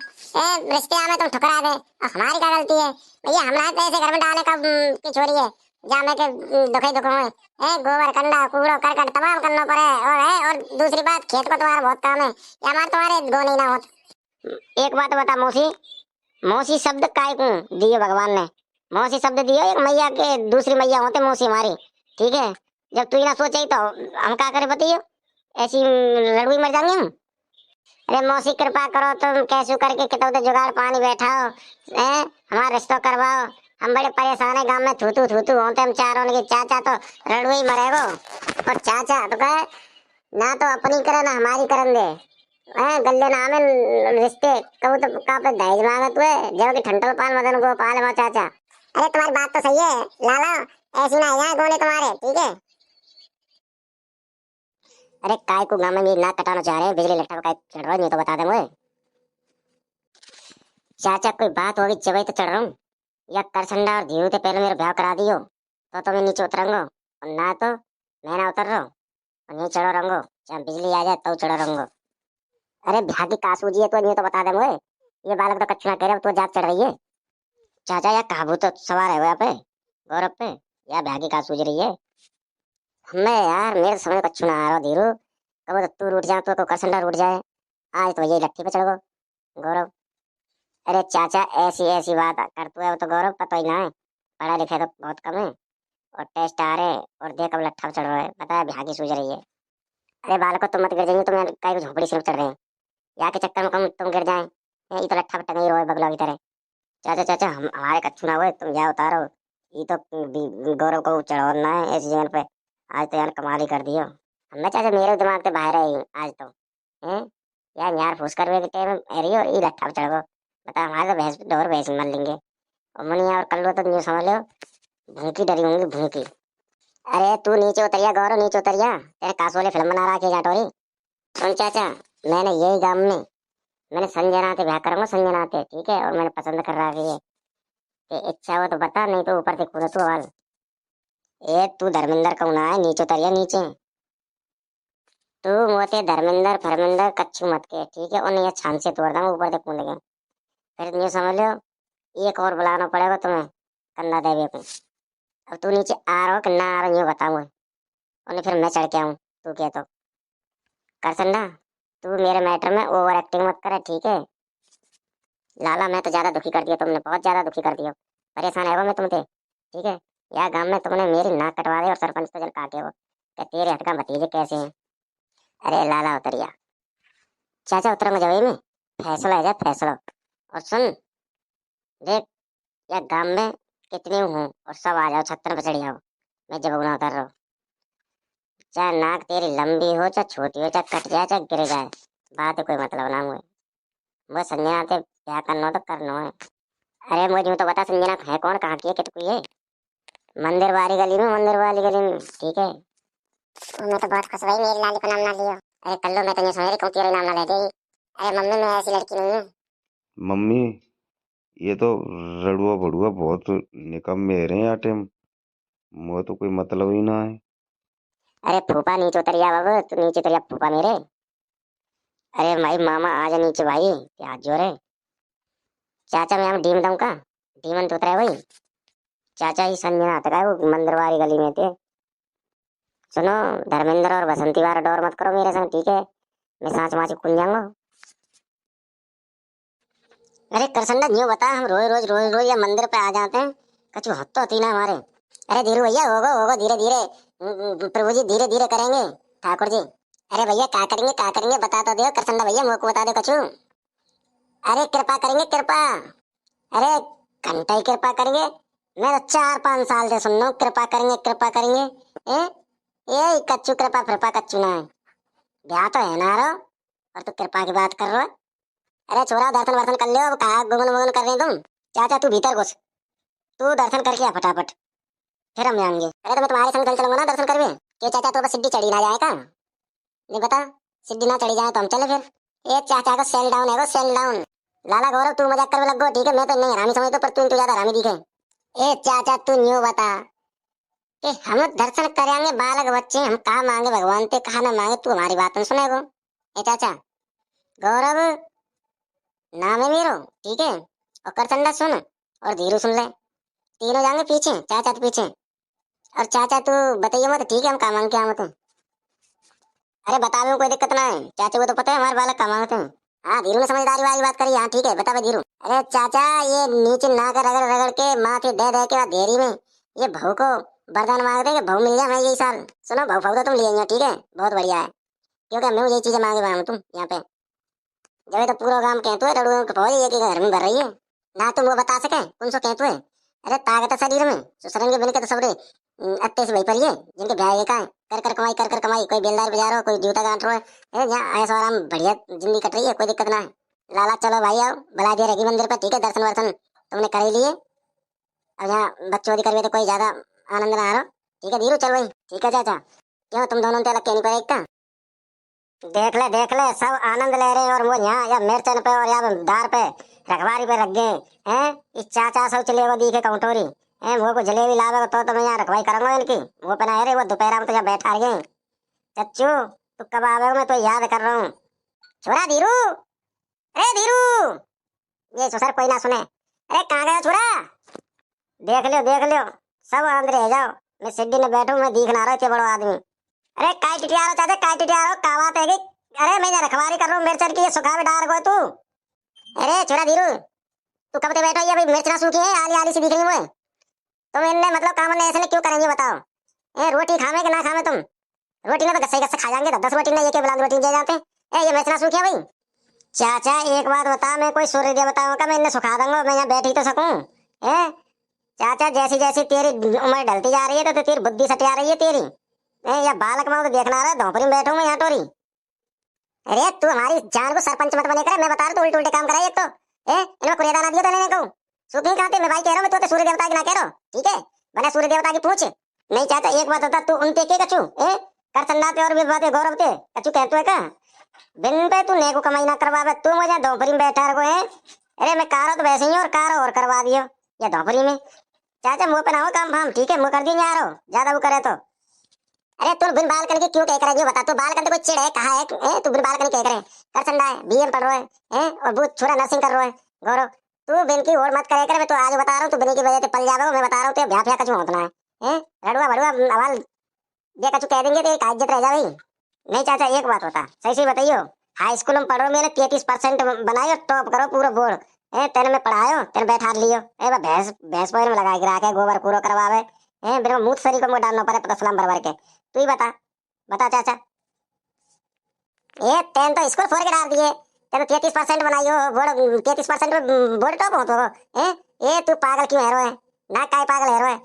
रिश्ते आमे तुम ठुकरा दे और हमारी क्या गलती है भैया, हमारे तो ऐसे घर में डाले का की छोरी है जामे के दुखे दुख में गोबर कंडा कूड़ो करकट तमाम करना पड़े, और दूसरी बात खेत को तुम्हारा बहुत काम है, या हमारे तुम्हारे गो नहीं ना होता। एक बात बता मौसी, मौसी शब्द काय को दिए भगवान ने, मौसी शब्द दियो एक मैया के दूसरी मैया होते मौसी हमारी, ठीक है। जब तू ना सोचे तो हम क्या करे बताइयो, ऐसी लड़ुई मर जाएंगे हम। अरे मौसी कृपा करो तुम कैसे करके कितो तो जुगाड़ पानी बैठाओ हमारा रिश्ता करवाओ, हम बड़े परेशान है गांव में थूतू थूतू होते हम चारों के, चाचा तो लड़ुई मरेगो और चाचा तो कहे ना तो अपनी करे ना हमारी करन दे, गले नाम है रिश्ते कबू तो का पे दहेज मांगे तू जब कि ठंडल पान मदन गोपाल मा चाचा। अरे तुम्हारी बात तो सही है लाला, ऐसी ना यहाँ गोने तुम्हारे ठीक है। अरे काय को गांव में नाक कटाना चाह रहे हैं, बिजली लट्ठा काय चढ़ रहा है नहीं तो बता दे मुझे। चाचा कोई बात होगी जब तो चढ़ रहा हूँ, या करसंडा और धीरू से पहले मेरा ब्याह करा दियो तो मैं नीचे उतरूंगा, और ना तो मैं ना उतर रहा हूँ और नहीं चढ़ो रहूंगा, चाहे बिजली आ जाए तो चढ़ो रहूंगा। अरे भागी कासू जी है तो नहीं तो बता दे मुझे। ये बालक तो कच्छू ना कह रहे, तो जाग चढ़ रही है। चाचा या काबू तो सवार है वो यहाँ पे गौरव पे, या भागी का सूझ रही है। हमें यार मेरे समझ कच्छू ना आ रहा धीरू। कब तो तू रूठ जा तो करसंडा रूठ जाए। आज तो ये लट्ठी पे चढ़ गो गौरव। अरे चाचा ऐसी ऐसी बात कर तू है, वो तो गौरव पता ही ना है। पढ़ा लिखा तो बहुत कम है। और टेस्ट आ रहे और देख अब लट्ठा पे चढ़ रहा है, पता है भागी सूझ रही है। अरे बालको तुम मत गिर जाएंगे, तुम यहाँ काहे को झोपड़ी सिर्फ चढ़ रहे हैं। यहाँ के चक्कर में कम तुम गिर जाए। ये तो लट्ठा पे टंगे ही रहो बगला की तरह। चाचा चाचा हम हमारे कच्छू ना हुए, तुम जाओ उतारो। ये तो गौरव को चढ़ाना है इस जगह पे। आज तो यार कमाल ही कर दियो। हमें चाचा मेरे दिमाग से बाहर है आज तो। हैं यार फूस कर वे के टाइम एरी और ये लट्ठा पे चढ़ गो। बता हमारे तो भैंस ढोर भैंस मर लेंगे। और मनिया और कल तो न्यू समझ लो। भूखी डरी होंगी भूखी। अरे तू नीचे उतरिया गौरव, नीचे उतरिया, तेरे कासोले फिल्म बना रहा है जाटोरी। सुन चाचा, मैंने यही गांव में मैंने संजय नाते ब्याह करूंगा, संजय नाते ठीक है, और मैंने पसंद कर रहा है ये। इच्छा हो तो बता, नहीं तो ऊपर से कूद तू हवाल। ए तू धर्मेंद्र कौन है, नीचे उतरिया नीचे। तू मोते धर्मेंद्र फरमिंदर कच्छू मत के ठीक है, और नहीं छान से तोड़ दूंगा ऊपर से कूद गए। फिर न्यू समझ लो, एक और बुलाना पड़ेगा तुम्हें कंधा देवी पे। अब तू नीचे आ रहा हो कि ना आ रहा, यूँ बताऊँ और फिर मैं चढ़ के आऊँ तू क्या तो कर संडा। तू मेरे मैटर में ओवर एक्टिंग मत करे ठीक है। लाला मैं तो ज्यादा दुखी कर दिया तुमने, बहुत ज्यादा दुखी कर दिया। परेशान है वो मैं तुमसे ठीक है। यार गांव में तुमने मेरी नाक कटवा दी और सरपंच तो जल काटे हो कि तेरे हट का भतीजे कैसे हैं। अरे लाला उतरिया, चाचा उतरंगा जब में फैसला है जा फैसला। और सुन देख, या गांव में कितने हूँ और सब आ जाओ छत्तर पे चढ़ जाओ। मैं जब गुना उतर रहा हूँ, चाहे नाक तेरी लंबी हो चाहे छोटी हो, चाहे कट जाए चाहे गिर जाए, बात है कोई मतलब ना हुए। वो संजना से क्या करना हो तो करना है। अरे मुझे यूं तो बता संजना है कौन, कहाँ की है कितनी है। मंदिर वाली गली में, मंदिर वाली गली में ठीक है। मैं तो बहुत खुश भाई, मेरी लाली का नाम ना लियो। अरे कल्लो मैं तो नहीं समझ रही कहूँ तेरा नाम ना ले दे। अरे मम्मी मैं ऐसी लड़की नहीं हूँ। मम्मी ये तो रड़ुआ भड़ुआ बहुत निकम्मे रहे हैं आटे। वो तो कोई मतलब ही ना है। अरे फूफा नीचे उतरिया बाबू, तू नीचे उतरिया फूफा मेरे। अरे भाई मामा आ जा नीचे भाई, क्या हाथ जोरे। चाचा मैं यहाँ डीम दूँ का, डीमन तो उतरा है भाई। चाचा ही संजना तक है वो मंदिर वाली गली में थे। सुनो धर्मेंद्र और बसंती वाला डोर मत करो मेरे संग ठीक है, मैं सांच माची खुल जाऊंगा। अरे करसंडा न्यू बता, हम रोज रोज या मंदिर पे आ जाते हैं, कछु हद तो होती ना हमारे। अरे धीरू भैया होगा होगा धीरे धीरे, प्रभु जी धीरे धीरे करेंगे ठाकुर जी। अरे भैया क्या करेंगे बता तो दो करसंडा भैया, मुझको बता दो कछु। अरे कृपा करेंगे कृपा। अरे घंटा ही कृपा करेंगे, मैं तो 4-5 साल से सुन रहा हूँ कृपा करेंगे। ए ए कच्चू कृपा फिरपा कच्चू ना है। ब्याह तो है ना रो, और तू कृपा की बात कर रहा है। अरे छोरा दर्शन वर्शन कर लो, अब कहा गुगन वुगन कर रहे हैं तुम। चाचा तू भीतर घुस, तू दर्शन करके आ फटाफट, फिर हम जाएंगे। अरे तो मैं तुम्हारे संग चल चलूंगा ना दर्शन करवे। क्यों चाचा तो बस सीढ़ी चढ़ी ना जाए का, नहीं बता, सीढ़ी ना चढ़ी जाए तो हम चले फिर। ए चाचा का सेल डाउन है वो सेल डाउन। लाला गौरव तू मजाक करने लग गो ठीक है, मैं तो नहीं हरामी समझता पर तू ज्यादा हरामी दिखे। ए चाचा तू न्यू बता कि हम दर्शन करेंगे बालक बच्चे, हम कहा मांगे भगवान ते कहा ना मांगे, तू हमारी बात सुनेगो। ए चाचा गौरव नाम है मेरो ठीक है, और करचंडा सुन और धीरू सुन ले, तीनों जाएंगे पीछे, चाचा तो पीछे। और चाचा तू बताइए मत ठीक है, हम कहा मांग के आमत हैं। अरे बता दो कोई दिक्कत ना है, चाचा को तो पता है हमारे बालक कहाँ मांगते हैं। हाँ धीरू ने समझदारी वाली बात करी, हाँ ठीक है बता बे धीरू। अरे चाचा ये नीचे नाक रगड़ रगड़ के माथे दे के बाद देरी में ये बहू को वरदान मांगते हैं कि बहू मिल जाए हमें यही साल। सुनो बहू फहू तो तुम ले आइए ठीक है, बहुत बढ़िया है, क्योंकि हमें यही चीजें मांगे तुम यहाँ पे। जब तो पूरा काम कहते हो रड़ुओं के फौज एक घर में भर रही है ना, तुम वो बता सके कौन सो कहते हो। अरे ताकत है शरीर में, सुसरन के बिन के तो सबरे अत्ते से वही पर ये जिनके ब्याह का कर कर कमाई, कोई बेलदार बजा रहा हो, कोई जूता गांठ रहा है, यहाँ ऐसा आराम बढ़िया जिंदगी कट रही है, कोई दिक्कत ना है। लाला चलो भाई आओ, बुला दिया रहेगी मंदिर पर ठीक है, दर्शन वर्शन तुमने कर ही लिए। अब यहाँ बच्चों की करवे तो कोई ज्यादा आनंद ना आ रहा ठीक है। धीरू चल भाई ठीक है चाचा, क्यों तुम दोनों तो अलग कहनी पड़ेगा। देख ले सब आनंद ले रहे हैं और वो यहाँ या मिर्चन पे और या दार पे रखवारी पे रख गए हैं। इस चाचा सब चले वो दिखे कौटोरी हैं, वो को जलेबी लावे तो मैं यहाँ रखवाई करूंगा इनकी। वो पहना है रे वो दोपहर में तो यहाँ बैठा गए। चच्चू तू कब आवे, मैं तो याद कर रहा हूँ। छोरा धीरू, अरे धीरू, ये ससुर कोई ना सुने। अरे कहाँ गया छोरा? देख लियो, सब अंदर रह जाओ। मैं सिड्डी में बैठू, मैं दिख ना रहा इतने बड़ो आदमी। अरे काय टिटिया रहो चाचा, काय टिटिया रहो, का बात है कि? अरे मैं यहाँ रखवारी कर रहा हूँ मिर्च की, ये सुखा में डाल गो तू। अरे छोरा धीरू, तू कब से बैठा है? अभी मिर्च ना सूखी है, आली आली सी दिख रही है। तुम इनने मतलब काम ने ऐसे क्यों करेंगे बताओ? रोटी खावे कि ना खावे तुम? रोटी ना तो गस्से गस्से खा जाएंगे, 10 रोटी ना एक बिलान रोटी दे जाते। ये मिर्च ना सूखी है भाई। चाचा एक बात बता, मैं कोई सूर्य देवता बताऊंगा, मैं इन्हें सुखा दूंगा, मैं यहाँ बैठ ही तो सकूं। है चाचा, जैसी जैसी तेरी उम्र ढलती जा रही है तो तेरी बुद्धि सटिया रही है तेरी। या बालक में तो देखना रहा, धोपड़ी में बैठू मैं यहाँ टोरी। अरे तू हमारी जान को सरपंच मत बने करे, मैं बता रहा तू उल्टे उल्टे काम कराई एक तो। इनमें कुरियादा ना दियो तो नहीं कहूँ। सूखी खाते मैं भाई कह रहा हूँ, मैं तो सूर्य देवता की ना कह रहा हूँ, ठीक है? बना सूर्य देवता की पूछ। नहीं चाचा एक बात बता, तू उनते के कचू कर चंदाते और भी बातें गौरव ते कचू कहते है का? बिन पे तू नेको कमाई ना करवावे, तू मुझे धोपड़ी में बैठा रहो है। अरे मैं कारो तो वैसे ही और कारो और करवा दियो या धोपड़ी में। चाचा मुंह पे ना हो काम फाम, ठीक है? मुंह कर दिए यार हो ज्यादा वो करे तो। अरे तू बिन बाल करके क्यों कह करे बता? तू बाल करके कोई चिड़ है कहा है? तू बिन बाल करके कह करे कर चंदा है, बीएम पढ़ रहा है और वो छोरा नर्सिंग कर रहा है। गौरव तू बिन की और मत करे करे, मैं तो आज बता रहा हूँ, तू बिन की वजह से पल जावे, मैं बता रहा हूँ तो ब्याह कछु होतना है। रड़ुआ भड़ुआ अवाल दे कछु कह देंगे तो एक इज्जत रह जाएगी। नहीं चाचा एक बात होता, सही सही बताइयो। हाई स्कूल में पढ़ो, मैंने 33% बनायो, टॉप करो पूरा बोर्ड। तेरे में पढ़ायो, तेरे बैठा लियो। भैंस भैंस पैर में लगा के रखे, गोबर कूड़ो करवावे। बिना मुंह सरी को मुंह डालना पड़े, पता सलाम भर के। तू ही बता, बता चाचा। तेन तो स्कूल फोड़ के डाल दिए, तेन 33% बनाइयो बोर्ड, 33% बोर्ड टॉप हो तो। तू पागल क्यों है रो है? ना काय पागल है रो है?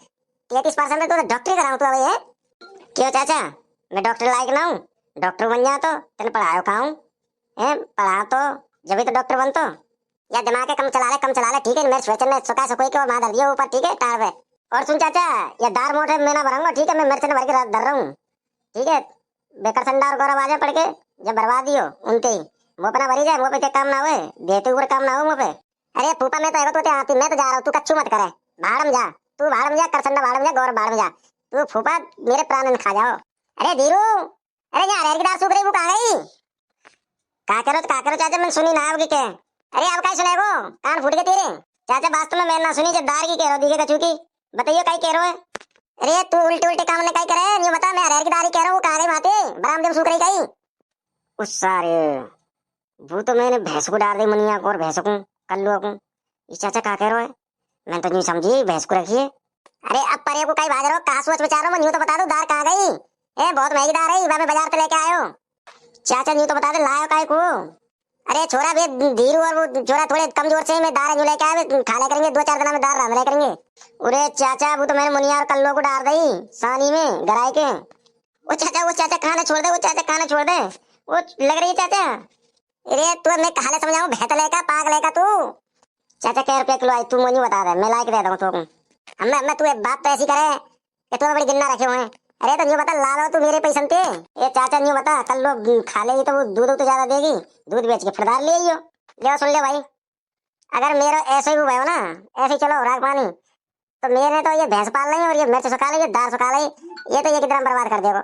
33% तो डॉक्टरी कराऊं तू अभी है? क्यों चाचा, मैं डॉक्टर लायक ना हूँ? डॉक्टर बन जा तो तेने पढ़ायो कहाँ हूँ? पढ़ा तो जब ही तो डॉक्टर बन तो। या दिमाग के कम चला ले, कम चला ले, ठीक है? मेरे स्वेचन में सुखा सकोई के और मार धर दियो ऊपर, ठीक है? टार पे। और सुन चाचा, या दार मोटे में ना भरूंगा, ठीक है? मैं मिर्च भर के धर रहा हूँ, ठीक है? बेकर संडा और गौरव आजा पढ़ के जब बर्बाद दियो उनते ही मुंह पे ना भरी जाए, मुंह पे काम ना हुए, देते ऊपर काम ना हो मुंह पे। अरे फूफा मैं तो आएगा तो आती, मैं तो जा रहा हूँ, तू कच्चू मत करे। भाड़ में जा, तू भाड़ में जा, करसंडा भाड़ में जा, गौरव भाड़ में जा। तू फूफा मेरे प्राण खा जाओ। अरे धीरू, अरे यहाँ अरहर की दाल सूख रही, वो कहाँ गई? का करो चाचा, मैंने सुनी ना आपकी के। अरे अब क्या सुनेगो, कान फूट के तेरे। चाचा वास्तव में मैंने ना सुनी, जब दार की कह रहा दिखे कचू की। बताइए कहीं कह रहे हो? अरे तू उल्टे उल्टे काम ने कहीं करे, नहीं बता। मैं अरहर की दाल कह रहा हूँ, कहाँ गई माते? बरामदे में सूख रही कहीं? उस सारे वो तो मैंने भैंस को डाल दी, मुनिया को और भैंस को कल्लू को। इस चाचा क्या कह रहे हो? मैं तो नहीं समझी, भैंस को रखिए। अरे अब परे को कहीं भाग रहे हो, कहाँ सोच विचार रहा हूँ? न्यू तो बता दो दार कहाँ गई? बहुत महंगी दार है, मैं बाजार से लेके आयो। चाचा न्यू तो बता दे लायो काय को? अरे छोरा बे धीरू और वो छोरा थोड़े कमजोर से मैं दार जो लेके आए, खा ले करेंगे 2-4 दिन में दार रंध करेंगे। अरे चाचा वो तो मैंने मुनिया और कल्लो को डाल दी सानी में गराई के। वो चाचा खाना छोड़ दे, वो चाचा खाना छोड़ दे, वो लग रही है चाचा। अरे तू मैं कहा समझाऊं, भैंस लेगा पाग लेगा तू? चाचा क्या रुपया किलो आई, तू मुझे बता दे, मैं ला के दे दूँ तो। मैं तू बात तो ऐसी करे कि तू बड़ी गिन्ना रखे हुए हैं। अरे तो न्यू बता ला लो तू मेरे पैसे पे। ये चाचा न्यू बता, कल लोग खा लेगी तो वो दूध तो ज्यादा देगी, दूध बेच के फिर दाल ले आइयो। ले सुन ले भाई, अगर मेरा ऐसे ही हुआ हो ना, ऐसे ही चलो राग पानी, तो मेरे तो ये भैंस पाल रही और ये मिर्च सुखा ली, दाल सुखा ली, ये तो ये कितना बर्बाद कर देगा।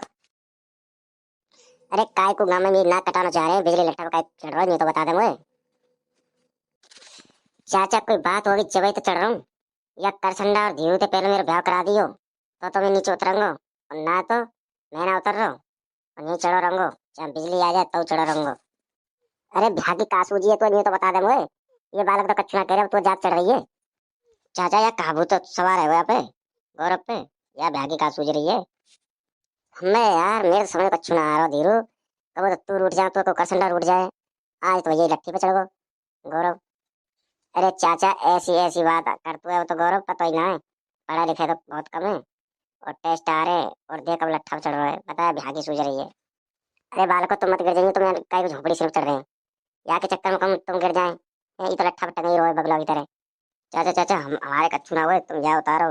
अरे काय को गाँव में मेरी नाक कटाना चाह रहे हैं, बिजली लट्ठा काय चढ़ रहा है, नहीं तो बता दे मुझे। चाचा कोई बात होगी जब तो चढ़ रहा हूँ, या करसंडा और धीरू के पहले मेरा ब्याह करा दियो तो मैं नीचे उतरूंगा, और ना तो मैं ना उतर रहा हूँ और नहीं चढ़ो रहूंगा, चाहे बिजली आ जाए तो चढ़ो रहूंगा। अरे ब्याह की का सूझी है तो नहीं तो बता दे मुझे। ये बालक तो कच्चू ना कह रहे, तो जात चढ़ रही है। चाचा या काबू तो सवार है वो यहाँ पे गौरव पे, या ब्याह की का सूझ रही है? मैं यार मेरे समझ कच्चू ना आ रहा धीरू, कब तो तू रूठ जाए तो करसंडा रूठ जाए, आज तो ये लट्ठी पे चढ़ गो गौरव। अरे चाचा ऐसी ऐसी बात करते है, वो तो गौरव पता ही ना है, पढ़ा लिखा तो बहुत कम है, और टेस्ट आ रहे और देख अब लट्ठा चढ़ रहा है, पता है भागी सूझ रही है। अरे बालको तुम मत गिर जाएंगे, तुम कहीं को झोपड़ी सिर्फ चढ़ रहे हैं, यहाँ के चक्कर में कम तुम गिर जाए, ये तो लट्ठा पट्टा नहीं रोए बगला की तरह। चाचा चाचा हमारे कच्चू ना हुए, तुम जाओ उतारो,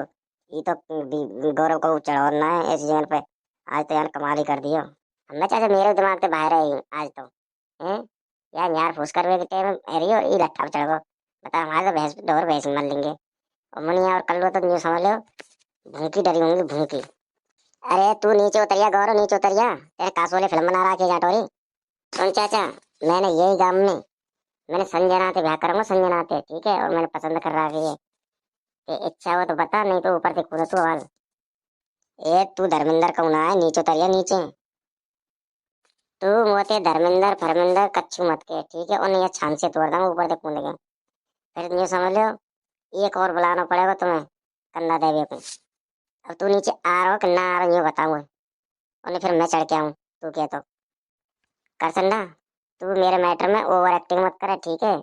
ये तो गौरव को चढ़ाना है ऐसी जगह पे। आज तो यार कमाल ही कर दियो। मैं चाचा मेरे दिमाग से बाहर है आज तो है यार, यार फूस कर हुए टाइम अरे और ये लट्ठा पे चढ़ गो। बता हमारे तो भैंस ढोर भैंस मर लेंगे, और मुनिया और कल्लू तो न्यू समझ लो भूखी डरी होंगी भूखी। अरे तू नीचे उतरिया गौरव, नीचे उतरिया, तेरे कासोले फिल्म बना रहा है जाटोरी। सुन चाचा मैंने यही गांव में मैंने संजना से ब्याह करूंगा, संजना से, ठीक है। और मैंने पसंद कर रहा है कि इच्छा हो तो बता, नहीं तो ऊपर से कूदा तू हाल। ए तू धर्मेंद्र कौन है, नीचे उतरिया नीचे। तू मोते धर्मेंद्र फरमेंद्र कच्चू मत के, ठीक है। और नहीं छान से तोड़ दूंगा ऊपर से कूद के। फिर ये समझ लो, एक और बुलाना पड़ेगा तुम्हें कंधा देवी पे। अब तू नीचे आ रहा हो कि ना आ रहा, ये बताऊंगा। और नहीं फिर मैं चढ़ के आऊँ, तू क्या तो कर संडा। तू मेरे मैटर में ओवर एक्टिंग मत करे, ठीक है।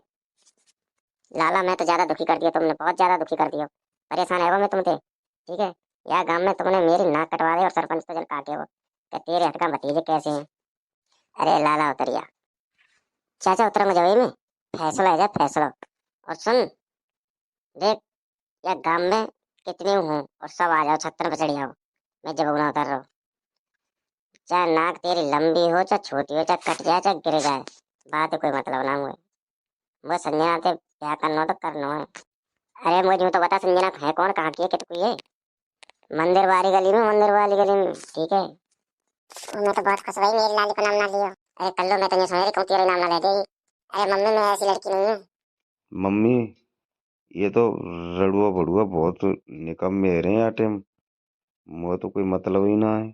लाला मैं तो ज्यादा दुखी कर दिया तुमने, बहुत ज्यादा दुखी कर दिया। परेशान है वो मैं तुमसे, ठीक है। यह गांव में तुमने मेरी नाक कटवा दी और सरपंच तो जल काटे हो कि तेरे हट का भतीजे कैसे हैं। अरे लाला उतरिया, चाचा उतरूंगा जब में, फैसला है जा फैसला। और सुन देख, या गांव में कितने हूँ और सब आ जाओ, छत्तर पे चढ़ जाओ, मैं जब उतना उतर रहा हूँ। चाहे नाक तेरी लंबी हो, चाहे छोटी हो, चाहे कट जाए, चाहे गिर जाए, बात है कोई मतलब ना हुए। वो संजना से क्या करना हो तो करना है। अरे मुझे तो बता, संजना है कौन, कहाँ की है, कितनी है। मंदिर वाली गली में, मंदिर वाली गली में, ठीक है। मैं तो बहुत खुश भाई, मेरी लाली का नाम ना लियो। अरे कल लो, मैं तो नहीं समझ रही कहूँ तेरा नाम ना ले देगी। अरे मम्मी मैं ऐसी लड़की नहीं हूँ। मम्मी ये तो रड़ुआ बड़ुआ बहुत निकम्मे रहे हैं आटे। वो तो कोई मतलब ही ना है।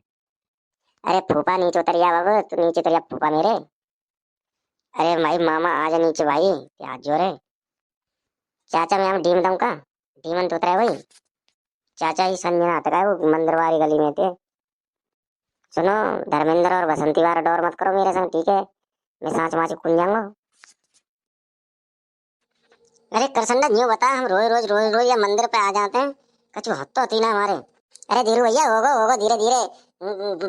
अरे फूफा नीचे उतरिया बाबू, तू नीचे उतरिया फूफा मेरे। अरे भाई मामा आ जा नीचे भाई, क्या जोर है। चाचा मैं हम डीम दम का डीमन तो उतरा है वही। चाचा ही संजना आता है वो मंदिर वाली गली में थे। सुनो, धर्मेंद्र और बसंती वाला डोर मत करो मेरे संग, ठीक है। मैं सांच माच खुल जाऊंगा। अरे करसंडा न्यू बता, हम रोज रोज या मंदिर पे आ जाते हैं, कछु हद तो होती ना हमारे। अरे धीरू भैया, होगा होगा धीरे धीरे,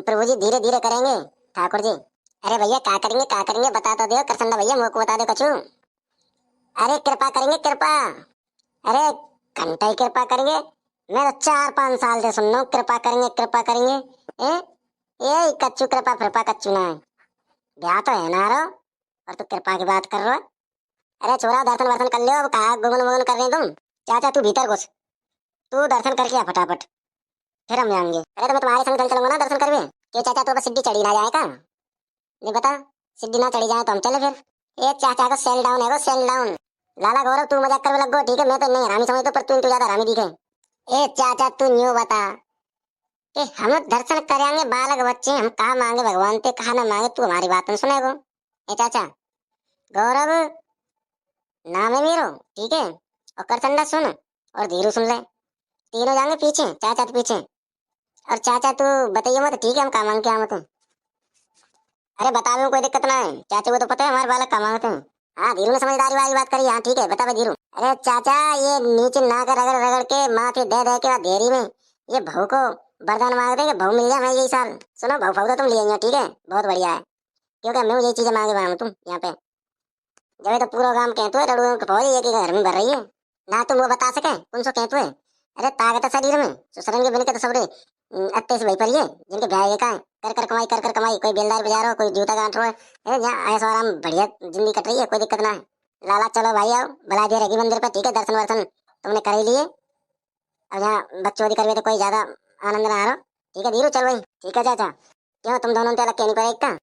प्रभु जी धीरे धीरे करेंगे, ठाकुर जी। अरे भैया क्या करेंगे बता तो दो करसंडा भैया, मुझको बता दो कछु। अरे कृपा करेंगे कृपा। अरे घंटा ही कृपा करेंगे। मैं तो 4-5 साल से सुन रहा हूँ कृपा करेंगे कृपा करेंगे। ए ए कच्चू कृपा फिरपा कच्चू ना है। ब्याह तो है ना रो, और तू कृपा की बात कर रहा है। अरे छोरा दर्शन वर्शन कर लियो, अब कहा गुगन वगन कर रहे हैं तुम। चाचा तू भीतर घुस, तू दर्शन करके आ फटाफट, फिर हम जाएंगे। अरे तो मैं तुम्हारे संग चल चलूंगा ना दर्शन करवे। ये चाचा तो बस सीढ़ी चढ़ी ना जाए का, नहीं बता। सीढ़ी ना चढ़ी जाए तो हम चले फिर। ए चाचा का सेल डाउन है वो, सेल डाउन। लाला गौरव तू मजाक करने लग गो, ठीक है। मैं तो नहीं हरामी समझता, पर तू ज्यादा हरामी दिखे। ए चाचा तू न्यू बता कि हम दर्शन करेंगे, बालक बच्चे हम कहा मांगे भगवान ते, कहा ना मांगे, तू हमारी बात नहीं सुनेगो। ए चाचा गौरव नाम है मेरो, ठीक है। और करचंदा सुन, और धीरू सुन ले, तीनों जाएंगे पीछे, चाचा तो पीछे। और चाचा तू बताइए मत, ठीक है, हम कहा मांग के आते हैं। अरे बता कोई दिक्कत ना है, चाचा को तो पता है हमारे बालक कहाँ मांगते हैं। हाँ धीरू ने समझदारी वाली बात करी, हाँ ठीक है, बता भाई धीरू। अरे चाचा ये नीचे नाक रगड़ रगड़ के माथे दे के बाद देरी में ये बहू को वरदान मांग दे कि बहू मिल जाए हमें यही साल। सुनो बहू तो तुम ले आइए, ठीक है, बहुत बढ़िया है। क्योंकि हमने यही चीजें मांगे भाई तुम यहाँ पे। जब तो पूरा काम कहते हुए रड़ुओं के फौज एक ही घर में भर रही है, ना तुम वो बता सके कौन सो कहते हुए। अरे ताकत है शरीर में, सुसरंगे बिन के तो सबरे अत्ते से वही पर है जिनके ब्याह का है। कर कर कमाई, कोई बेलदार बजा रहा हो, कोई जूता गांठ रहा है। यहाँ ऐसा आराम बढ़िया जिंदगी कट रही है, कोई दिक्कत ना है। लाला चलो भाई आओ, बुला दिया रहेगी मंदिर पे, ठीक है। दर्शन वर्शन तुमने कर ही लिए, अब यहाँ बकचोदी करवे तो कोई ज्यादा आनंद ना आ रहा, ठीक है। धीरू चल भाई, ठीक है चाचा। क्यों तुम दोनों तो अलग कहनी पड़ेगा।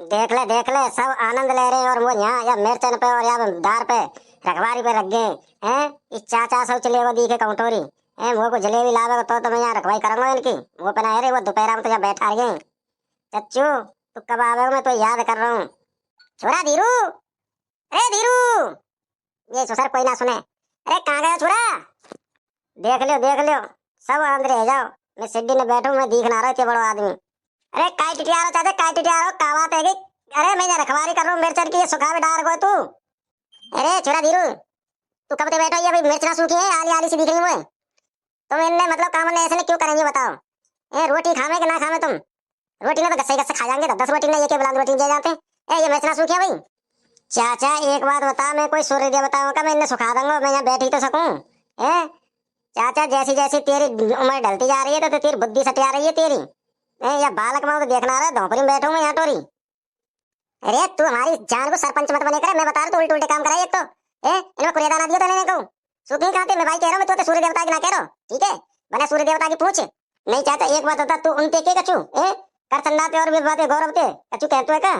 देख ले सब आनंद ले रहे हैं, और वो यहाँ या मिर्चन पे और या दार पे रखवारी पे रख गए हैं। इस चाचा सब चले वो दिखे कौटोरी है, वो को जलेबी लावे तो मैं यहाँ रखवाई करूंगा इनकी। वो पे ना रे, वो दोपहर में तो यहाँ बैठा रहे। चच्चू तू कब आवे, मैं तो याद कर रहा हूँ। छोरा धीरू, ए धीरू, ये ससुर कोई ना सुने। अरे कहाँ गया छोरा, देख लियो सब अंदर रह जाओ। मैं सिड्डी में बैठू, मैं दिख ना रहा इतने बड़ो आदमी। अरे काय टिटियारो चाचा, काय टिटियारो का बात है कि। अरे मैं यहाँ रखवारी कर रहा हूँ मिर्चन की, ये सुखावे डाल गो तू। अरे छोरा धीरू, तू कब से बैठा है, भाई मिर्च ना सूखी है, आली आली सी दिख रही है। तुम इनने मतलब काम ने ऐसे क्यों करेंगे बताओ। ए रोटी खावे कि ना खावे तुम, रोटी ना तो गस्से गस्से खा जाएंगे, 10 रोटी ना ये के बुलंद रोटी दे जाते। ए ये मिर्च ना सूखी है भाई। चाचा एक बात बता, मैं कोई सूर्य देवता हूँ का, मैं इन्हें सुखा दूंगा, मैं यहाँ बैठ ही तो सकूं। ए चाचा जैसी जैसी तेरी उम्र ढलती जा रही है तो तेरी बुद्धि सटिया रही है तेरी। या बालक माँ तो देखना रहा, धोपड़ी में बैठू मैं यहाँ टोरी। अरे तू हमारी जान को सरपंच मत बने करे, मैं बता रहा तू उल्टे उल्टे काम कराई एक तो। इनमें कुरियादा ना दियो तो नहीं कहूँ। सूखी कहाँ थे, मैं भाई कह रहा हूँ, मैं तो सूर्य देवता की ना कह रहा हूँ, ठीक है। बना सूर्य देवता की पूछ। नहीं चाचा एक बात बता, तू उनते के कचू कर चंदा पे और भी बातें गौरव ते कचू कहते है का।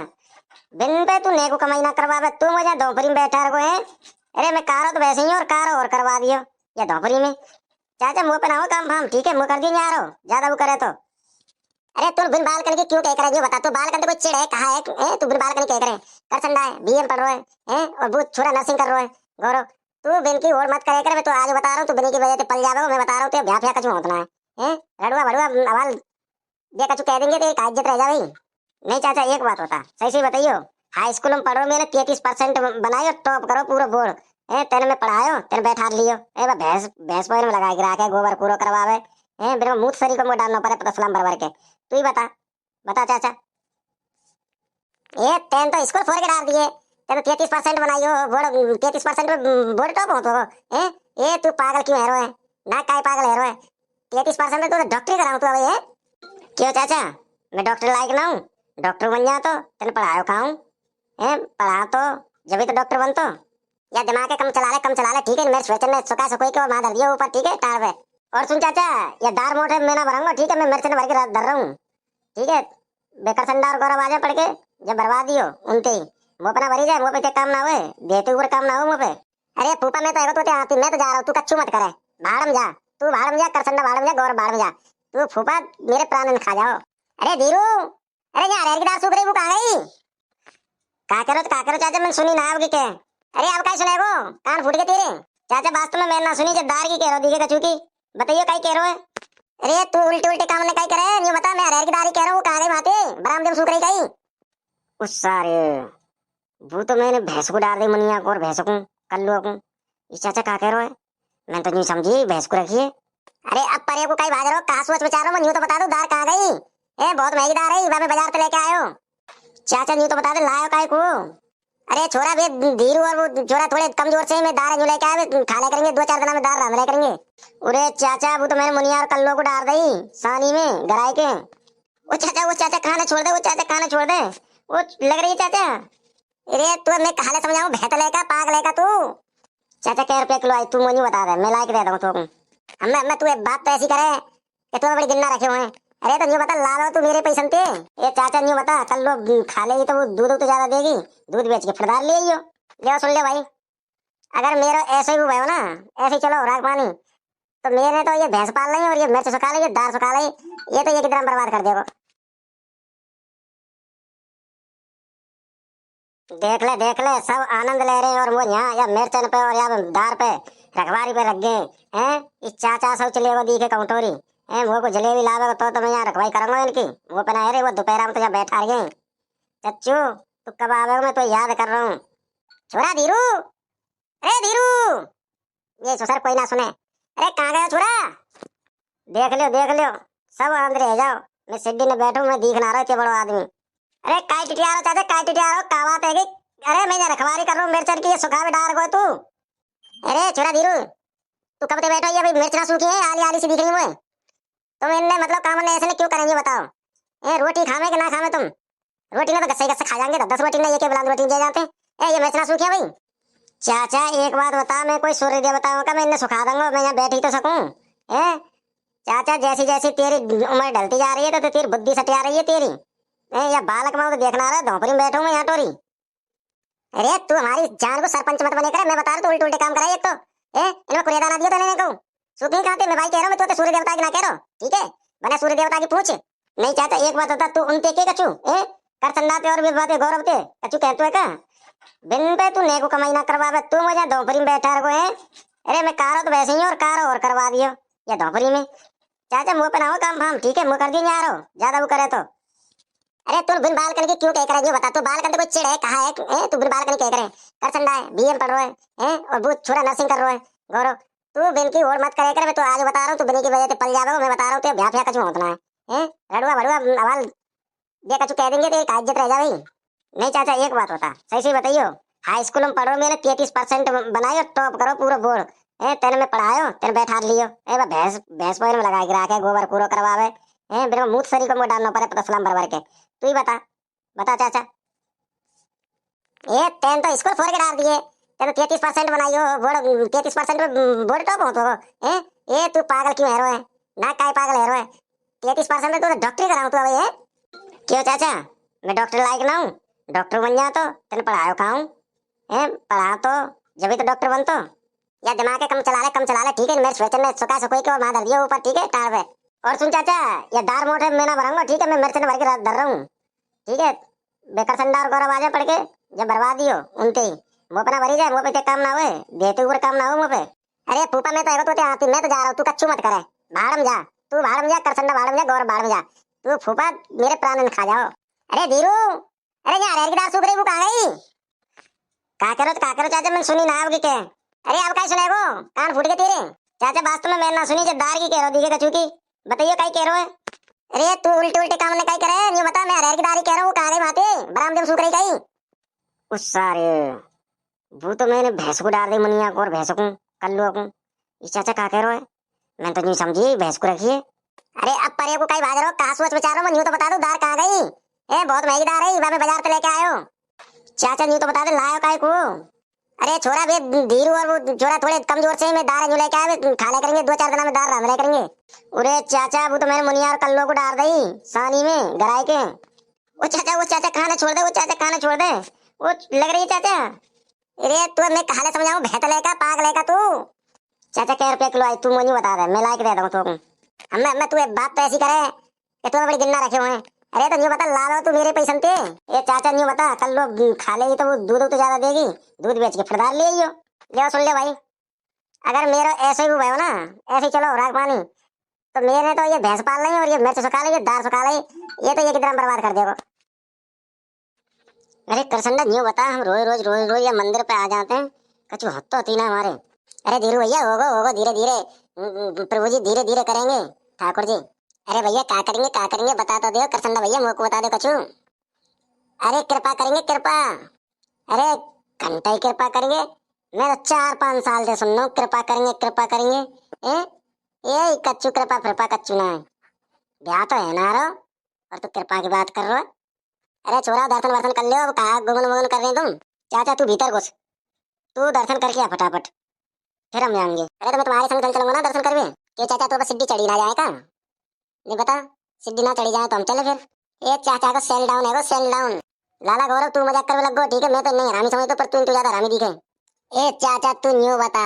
बिन पे तू नेको कमाई ना करवावे तू मुझे दोपहरी में बैठा रखो है। अरे मैं कारो तो वैसे ही हूँ और कारो और करवा दियो या दोपहरी में। चाचा मुंह पे ना हो काम फाम ठीक है मुंह कर दी यारो ज्यादा वो करे तो। अरे तू बिन बाल करके क्यों कह कर ये बता तू बाल करके कोई चिड़ है कहा है तू बिन बाल करके कह करे कर संडा है बीएम पढ़ रहा है और वो छोरा नर्सिंग कर रहा है गौरव। तू बिन की और मत करे कर मैं तो आज बता रहा हूँ तू बिन की वजह से पल जावे मैं बता रहा हूँ तो ब्याह कछु होतना है रड़ुआ भड़ुआ अवाल ये कछु कह देंगे तो एक इज्जत रह जाए। नहीं चाचा एक बात बता सही सही बताइयो हाई स्कूल में पढ़ो मैंने 33% बनायो टॉप करो पूरा बोर्ड तेने में पढ़ायो तेने बैठा लियो भैंस भैंस पैर में लगा के रखे गोबर कूड़ो करवावे बिना मुंह शरीर को मुंह डालना पड़े पता सलाम भर के। तू ही बता बता चाचा ये तेन तो स्कूल फोड़ के डाल दिए तेन 33% बनाइयो बोर्ड 33% में बोर्ड टॉप हो तो ये तू पागल क्यों है रो है ना काय पागल है रो है 33% में तो डॉक्टरी कराऊं तू अब ये क्यों चाचा मैं डॉक्टर लायक ना हूँ डॉक्टर बन जा तो तेने पढ़ायो खाऊं पढ़ा तो जब भी तो डॉक्टर बन तो या दिमाग के कम चला ले ठीक है मेरे स्वेचन में सुखा सकोई के मार दिया ऊपर ठीक है टार पे। और सुन चाचा ये दार मोटे में ना भरूंगा ठीक है मैं मिर्च भर के धर रहा हूँ ठीक है बेकर संडा और गौरव आजा पड़ के जब बर्बाद दियो उनके ही मुँह पे ना भरी जाए मुँह पे काम ना हुए देते ऊपर काम ना हो मुँह पे। अरे फूफा मैं तो आएगा तो आती मैं तो जा रहा हूँ तू कच्चू मत करे भाड़ में जा तू भाड़ में जा कर संडा भाड़ में जा गौरव भाड़ में जा तू फूफा मेरे प्राण खा जाओ। अरे धीरू अरे यहाँ रेल की दाल सूख रही वो कहाँ गई का करो चाचा मैंने सुनी ना आपकी के अरे अब काय सुनेगो कान फूट के तेरे चाचा वास्तव में मैं ना सुनी जब दार की कह रहा दिखे कछु की बताइए काय कह रहे हो। अरे तू उल्टे उल्टे काम ने काय करे ये बता मैं रेल की दारी कह रहा हूँ कहाँ गई माते बरामदे में सूख रही कहीं उस सारे वो तो मैंने भैंस को डाल दी मुनिया को और भैंस को कल्लू को ये चाचा का कह रहे हो मैं तो नहीं समझी भैंस को रखिए। अरे अब परे को कहीं भाग रहे हो कहा सोच विचारो मैं यूं तो बता दो दार कहाँ गई बहुत महंगी दार है मैं बाजार पे लेके आयो चाचा यूं तो बता दे लायो काय को। अरे छोरा बे धीरू और वो छोरा थोड़े कमजोर से मैं दार जो लेके आए खा ले करेंगे 2-4 दिन में दार रांध ले करेंगे। अरे चाचा वो तो मैंने मुनिया और कल्लो को डाल दी सानी में गराई के वो चाचा खाना छोड़ दे वो चाचा खाना छोड़ दे वो लग रही है चाचा। अरे तू मैं कहा समझाऊं भेत लेका पाग लेका तू चाचा क्या रुपये किलो आई तू मुझे बता दे मैं लाइक दे दूँ तो मैं तू बात तो ऐसी करे कि तू बड़ी गिन्ना रखे हुए हैं। अरे तो न्यू बता ला तू मेरे पैसे थे ये चाचा न्यू बता कल लोग खा लेगी तो वो दूध तो ज्यादा देगी दूध बेच के फटदार ले आइयो ले सुन ले भाई अगर मेरा ऐसे ही हुआ हो ना ऐसे ही चलो राग पानी तो मेरे तो ये भैंस पाल रही और ये मिर्च सुखा ली दाल सुखा ली ये तो ये कितना बर्बाद कर देगा। देख ले सब आनंद ले रहे हैं और वो यहाँ या मिर्चन पे और या दार पे रखवारी पे रख गए हैं इस चाचा सब चले वो दी के कौटोरी वो को जलेबी लावे तो मैं यहाँ रखवाई करूंगा इनकी वो पहना है वो दोपहर में तो यहाँ बैठा रहे चच्चू तू कब आवे मैं तो याद कर रहा हूँ छोरा धीरू अरे धीरू ये सर कोई ना सुने अरे कहाँ गया छोरा देख लियो सब अंदर रह जाओ मैं सिड्डी में बैठू मैं दिख ना रहा इतने बड़ो आदमी। अरे काय टिटियारो चाचा काय टिटियारो का बात है कि अरे मैं यहाँ रखवारी कर रहा हूँ मिर्चन की ये सुखा में डाल गो तू। अरे छोरा धीरू तू कब तक बैठो ये मिर्च ना सूखी है आली आली सी दिख रही है तुम इनने मतलब काम ने ऐसे क्यों करेंगे बताओ रोटी खावे कि ना खावे तुम रोटी ने तो गस्से खा जाएंगे 10 रोटी ने ये के बुलंद रोटी दे जाते ये मिर्च ना सूखी भाई। चाचा एक बात बता मैं कोई सूर्य दे बताऊंगा मैं इन्हें सुखा दूंगा मैं यहाँ बैठ ही तो सकूं चाचा जैसी जैसी तेरी उम्र ढलती जा रही है तो तेरी बुद्धि सटिया रही है तेरी या बालक माँ तो देखना रहा धोपरी में बैठू मैं यहाँ टोरी। अरे तू हमारी जान को सरपंच मत बने कर मैं बता रहा तू उल्टे काम करा एक तो इनमें कुरियादा ना दियो तो नहीं कहूँ सूखी खाते मैं भाई कह रहा हूँ मैं तो सूर्य देवता की ना कह रहा हूँ ठीक है बना सूर्य देवता की पूछ नहीं चाचा एक बात बता तू उनते के कचू कर चंदाते और भी बातें गौरव ते कचू कहते है का बिन पे तू नेको कमाई ना करवावे तू मुझे दोपहरी में बैठा रखो है। अरे मैं कारो तो वैसे ही और कारो और करवा दियो या दोपहरी में चाचा मुँह पे ना हो काम फाम ठीक है मुँह कर दी आ रहा हूँ ज्यादा वो करे तो। अरे तू बिन बाल करके क्यों कह करे बता तू बाल करके कोई चिड़ है कहा है तू बिन बाल करके कह करे कर संडा है बीएम पढ़ रहा है और वो छोरा नर्सिंग कर रहा है गौरव तू बिन की और मत करे कर मैं तो आज बता रहा हूँ तू बिन की वजह से पल जावे मैं बता रहा हूँ तो ब्याह कछु होतना है रड़ुआ भड़ुआ अवाल ये कछु कह देंगे तो एक इज्जत रह जाए। नहीं चाचा एक बात बता सही सही बताइयो हाई स्कूल में पढ़ो मैंने 33% बनायो टॉप करो पूरा बोर्ड तेने में पढ़ायो तेने बैठा लियो भैंस भैंस पैर में लगा के रखे गोबर कूड़ो करवावे बिना मुंह शरीर को मुंह डालना पड़े पता सलाम भर के। तू ही बता चाचा ये तेन तो स्कूल फोड़ के डाल दिए तेन 33% बनाइयो बोर्ड 33% में बोर्ड टॉप हो तो ये तू पागल क्यों है रो है ना काय पागल है रो है 33% में तो डॉक्टरी कराऊं तू अब ये क्यों चाचा मैं डॉक्टर लायक ना हूँ डॉक्टर बन जा तो तेने पढ़ायो कहाँ है, पढ़ा तो जब भी तो डॉक्टर बन तो। या दिमाग के कम चला ले ठीक है, मेरे स्वेटर में सुखा सकोई के मां धर दिया ऊपर ठीक है टार पे। और सुन चाचा, ये दार मोटे मैं ना भरूंगा ठीक है, मैं मिर्च न भर के धर रहा हूँ ठीक है। बेकर संडा और गौरव आजा पड़ के जब बर्बाद ही हो उनते ही मुँह पे ना भरी जाए, मुँह पे काम ना हुए, देते ऊपर काम ना हो मुँह पे। अरे फूफा मैं तो है तो आती, मैं तो जा रहा हूँ, तू कच्चू मत करे, भाड़ में जा, तू भाड़ में जा, करसंडा भाड़ में जा, गौरव भाड़ में जा, तू फूफा मेरे प्राण खा जाओ। अरे धीरू, अरे यहाँ रेल की दाल सूख रही, वो कहाँ गई? का करो चाचा, मैंने सुनी ना आपकी के। अरे अब क्या सुनेगो, कान फूट के तेरे। चाचा वास्तव में मैंने ना सुनी, जब दार की कह रहो दिखे कछू की, बताइए कहीं कह रहे हो? अरे तू उल्टे उल्टे काम ने कहीं करे, नहीं बता, मैं हरेर की दारी कह रहा हूँ, कहाँ गई माते बरामदे में सूख रही कहीं? उस सारे वो तो मैंने भैंस को डाल दी, मुनिया को और भैंस को कल्लू को। ये चाचा क्या कह रहे हो? मैं तो नहीं समझी, भैंस को रखिए। अरे अब परे को कहीं भाज रहो, कहाँ सोच विचार रहा हूँ, तो बता दो दार कहाँ गई? ए बहुत महंगी दार है, मैं बाजार से लेके आयो। चाचा नहीं तो बता दे लायो काय को? अरे छोरा बे धीरू और वो छोरा थोड़े कमजोर से मैं दार जो लेके आए, खा ले करेंगे 2-4 दिन में दार रांध ले करेंगे। अरे चाचा वो तो मैंने मुनिया और कल्लो को डाल दी सानी में गराई के। वो चाचा खाना छोड़ दे, वो चाचा खाना छोड़ दे, वो लग रही है चाचा। अरे तू मैं कहा समझाऊं, बेहतर लेका पाग लेका तू। चाचा क्या रुपया किलो आई, तू मुझे बता दे, मैं ला के दे दूँ तो। मैं तू बात तो ऐसी करे कि तूने बड़ी गिन्ना रखे हुए हैं। अरे तो न्यू बता ला लो तू मेरे पैसे थे। ये चाचा न्यू बता, कल लोग खा लेगी तो वो दूध तो ज्यादा देगी, दूध बेच के फटदार ले आइयो। ले सुन ले भाई, अगर मेरा ऐसे ही हुआ हो ना, ऐसे ही चलो राग पानी, तो मेरे तो ये भैंस पाल रही और ये मिर्च सुखा लेगी, दाल सुखा लेगी, ये तो ये कितना बर्बाद कर देगा। अरे करसंडा न्यू बता, हम रोज या मंदिर पे आ जाते हैं, कछु हत्तो होती ना हमारे। अरे धीरू भैया होगा होगा धीरे धीरे, प्रभु जी धीरे धीरे करेंगे ठाकुर जी। अरे भैया क्या करेंगे बता तो दो करसंडा भैया, मुझको बता दो कछु। अरे कृपा करेंगे कृपा, अरे घंटा ही कृपा करेंगे, मैं तो 4-5 साल से सुन रहा हूँ कृपा करेंगे। ए ये कच्चू कृपा कच्चू ना है, ब्याह तो है ना रो, और तू कृपा की बात कर रहा है। अरे छोरा दर्शन वर्शन कर लो, अब कहा गुगन वगन कर रहे तुम। चाचा तू भीतर घुस, तू दर्शन करके आ फटाफट, फिर हम जाएंगे। अरे तो मैं तुम्हारे संग चल चलूंगा ना दर्शन करवे। ये चाचा तो बस सीढ़ी चढ़ी ना जाए का, नहीं बता, सीढ़ी ना चढ़ी जाए तो हम चले फिर। ये चाचा का सेल डाउन है, वो सेल डाउन। लाला गौरव तू मजाक करने लग गो ठीक है, मैं तो नहीं हरामी समझता, पर तू ज्यादा हरामी दिखे। ए चाचा तू न्यू बता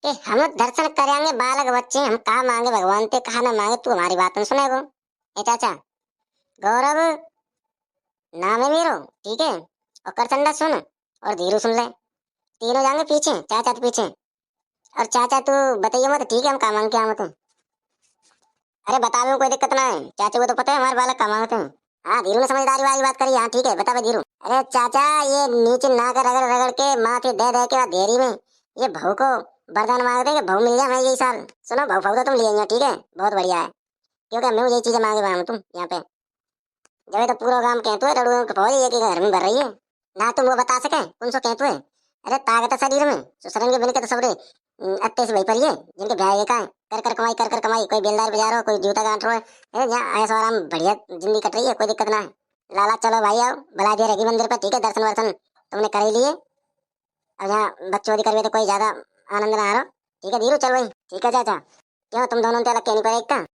कि हम दर्शन करेंगे, बालक बच्चे हम कहा मांगे भगवान ते, कहा ना मांगे, तू हमारी बात नहीं सुनेगो। ए चाचा गौरव नाम है मेरो ठीक है, और करचंदा सुन और धीरू सुन ले, तीनों जाएंगे पीछे, चाचा तो पीछे। और चाचा तू बताइए मत ठीक है, हम कहा मांग के आमत हैं। अरे बता कोई दिक्कत ना है, चाचा को तो पता है हमारे बालक कहाँ मांगते हैं। हाँ धीरू ने समझदारी वाली बात करी, हाँ ठीक है बता भाई धीरू। अरे चाचा ये नीचे नाक रगड़ रगड़ के माथे दे के बाद देरी में ये भव को वरदान मांग दे कि भव मिल जाए हमें यही साल। सुनो भव तो तुम ले आइए ठीक है, बहुत बढ़िया है, क्योंकि हमें यही चीजें मांगे भाई तुम यहाँ पे। जब तो पूरा काम कहते हुए रड़ुओं के फौज एक घर में भर रही है ना, तुम वो बता सके कौन सो कहते हुए। अरे ताकत है शरीर में, सुसरन के बिन के तो सबरे अत्ते से वही पर है जिनके ब्याह का कर कमाई, कोई बेलदार बजा रहा हो, कोई जूता गांठ रहा है, यहाँ ऐसा आराम बढ़िया जिंदगी कट रही है, कोई दिक्कत ना है। लाला चलो भाई आओ, बुला दिया रहेगी मंदिर पर ठीक है, दर्शन वर्शन तुमने कर ही लिए, अब यहाँ बकचोदी करवे तो कोई ज्यादा आनंद ना आ रहा ठीक है। धीरू चल भाई ठीक है चाचा, क्यों तुम दोनों तो अलग कहनी पड़ेगी क्या?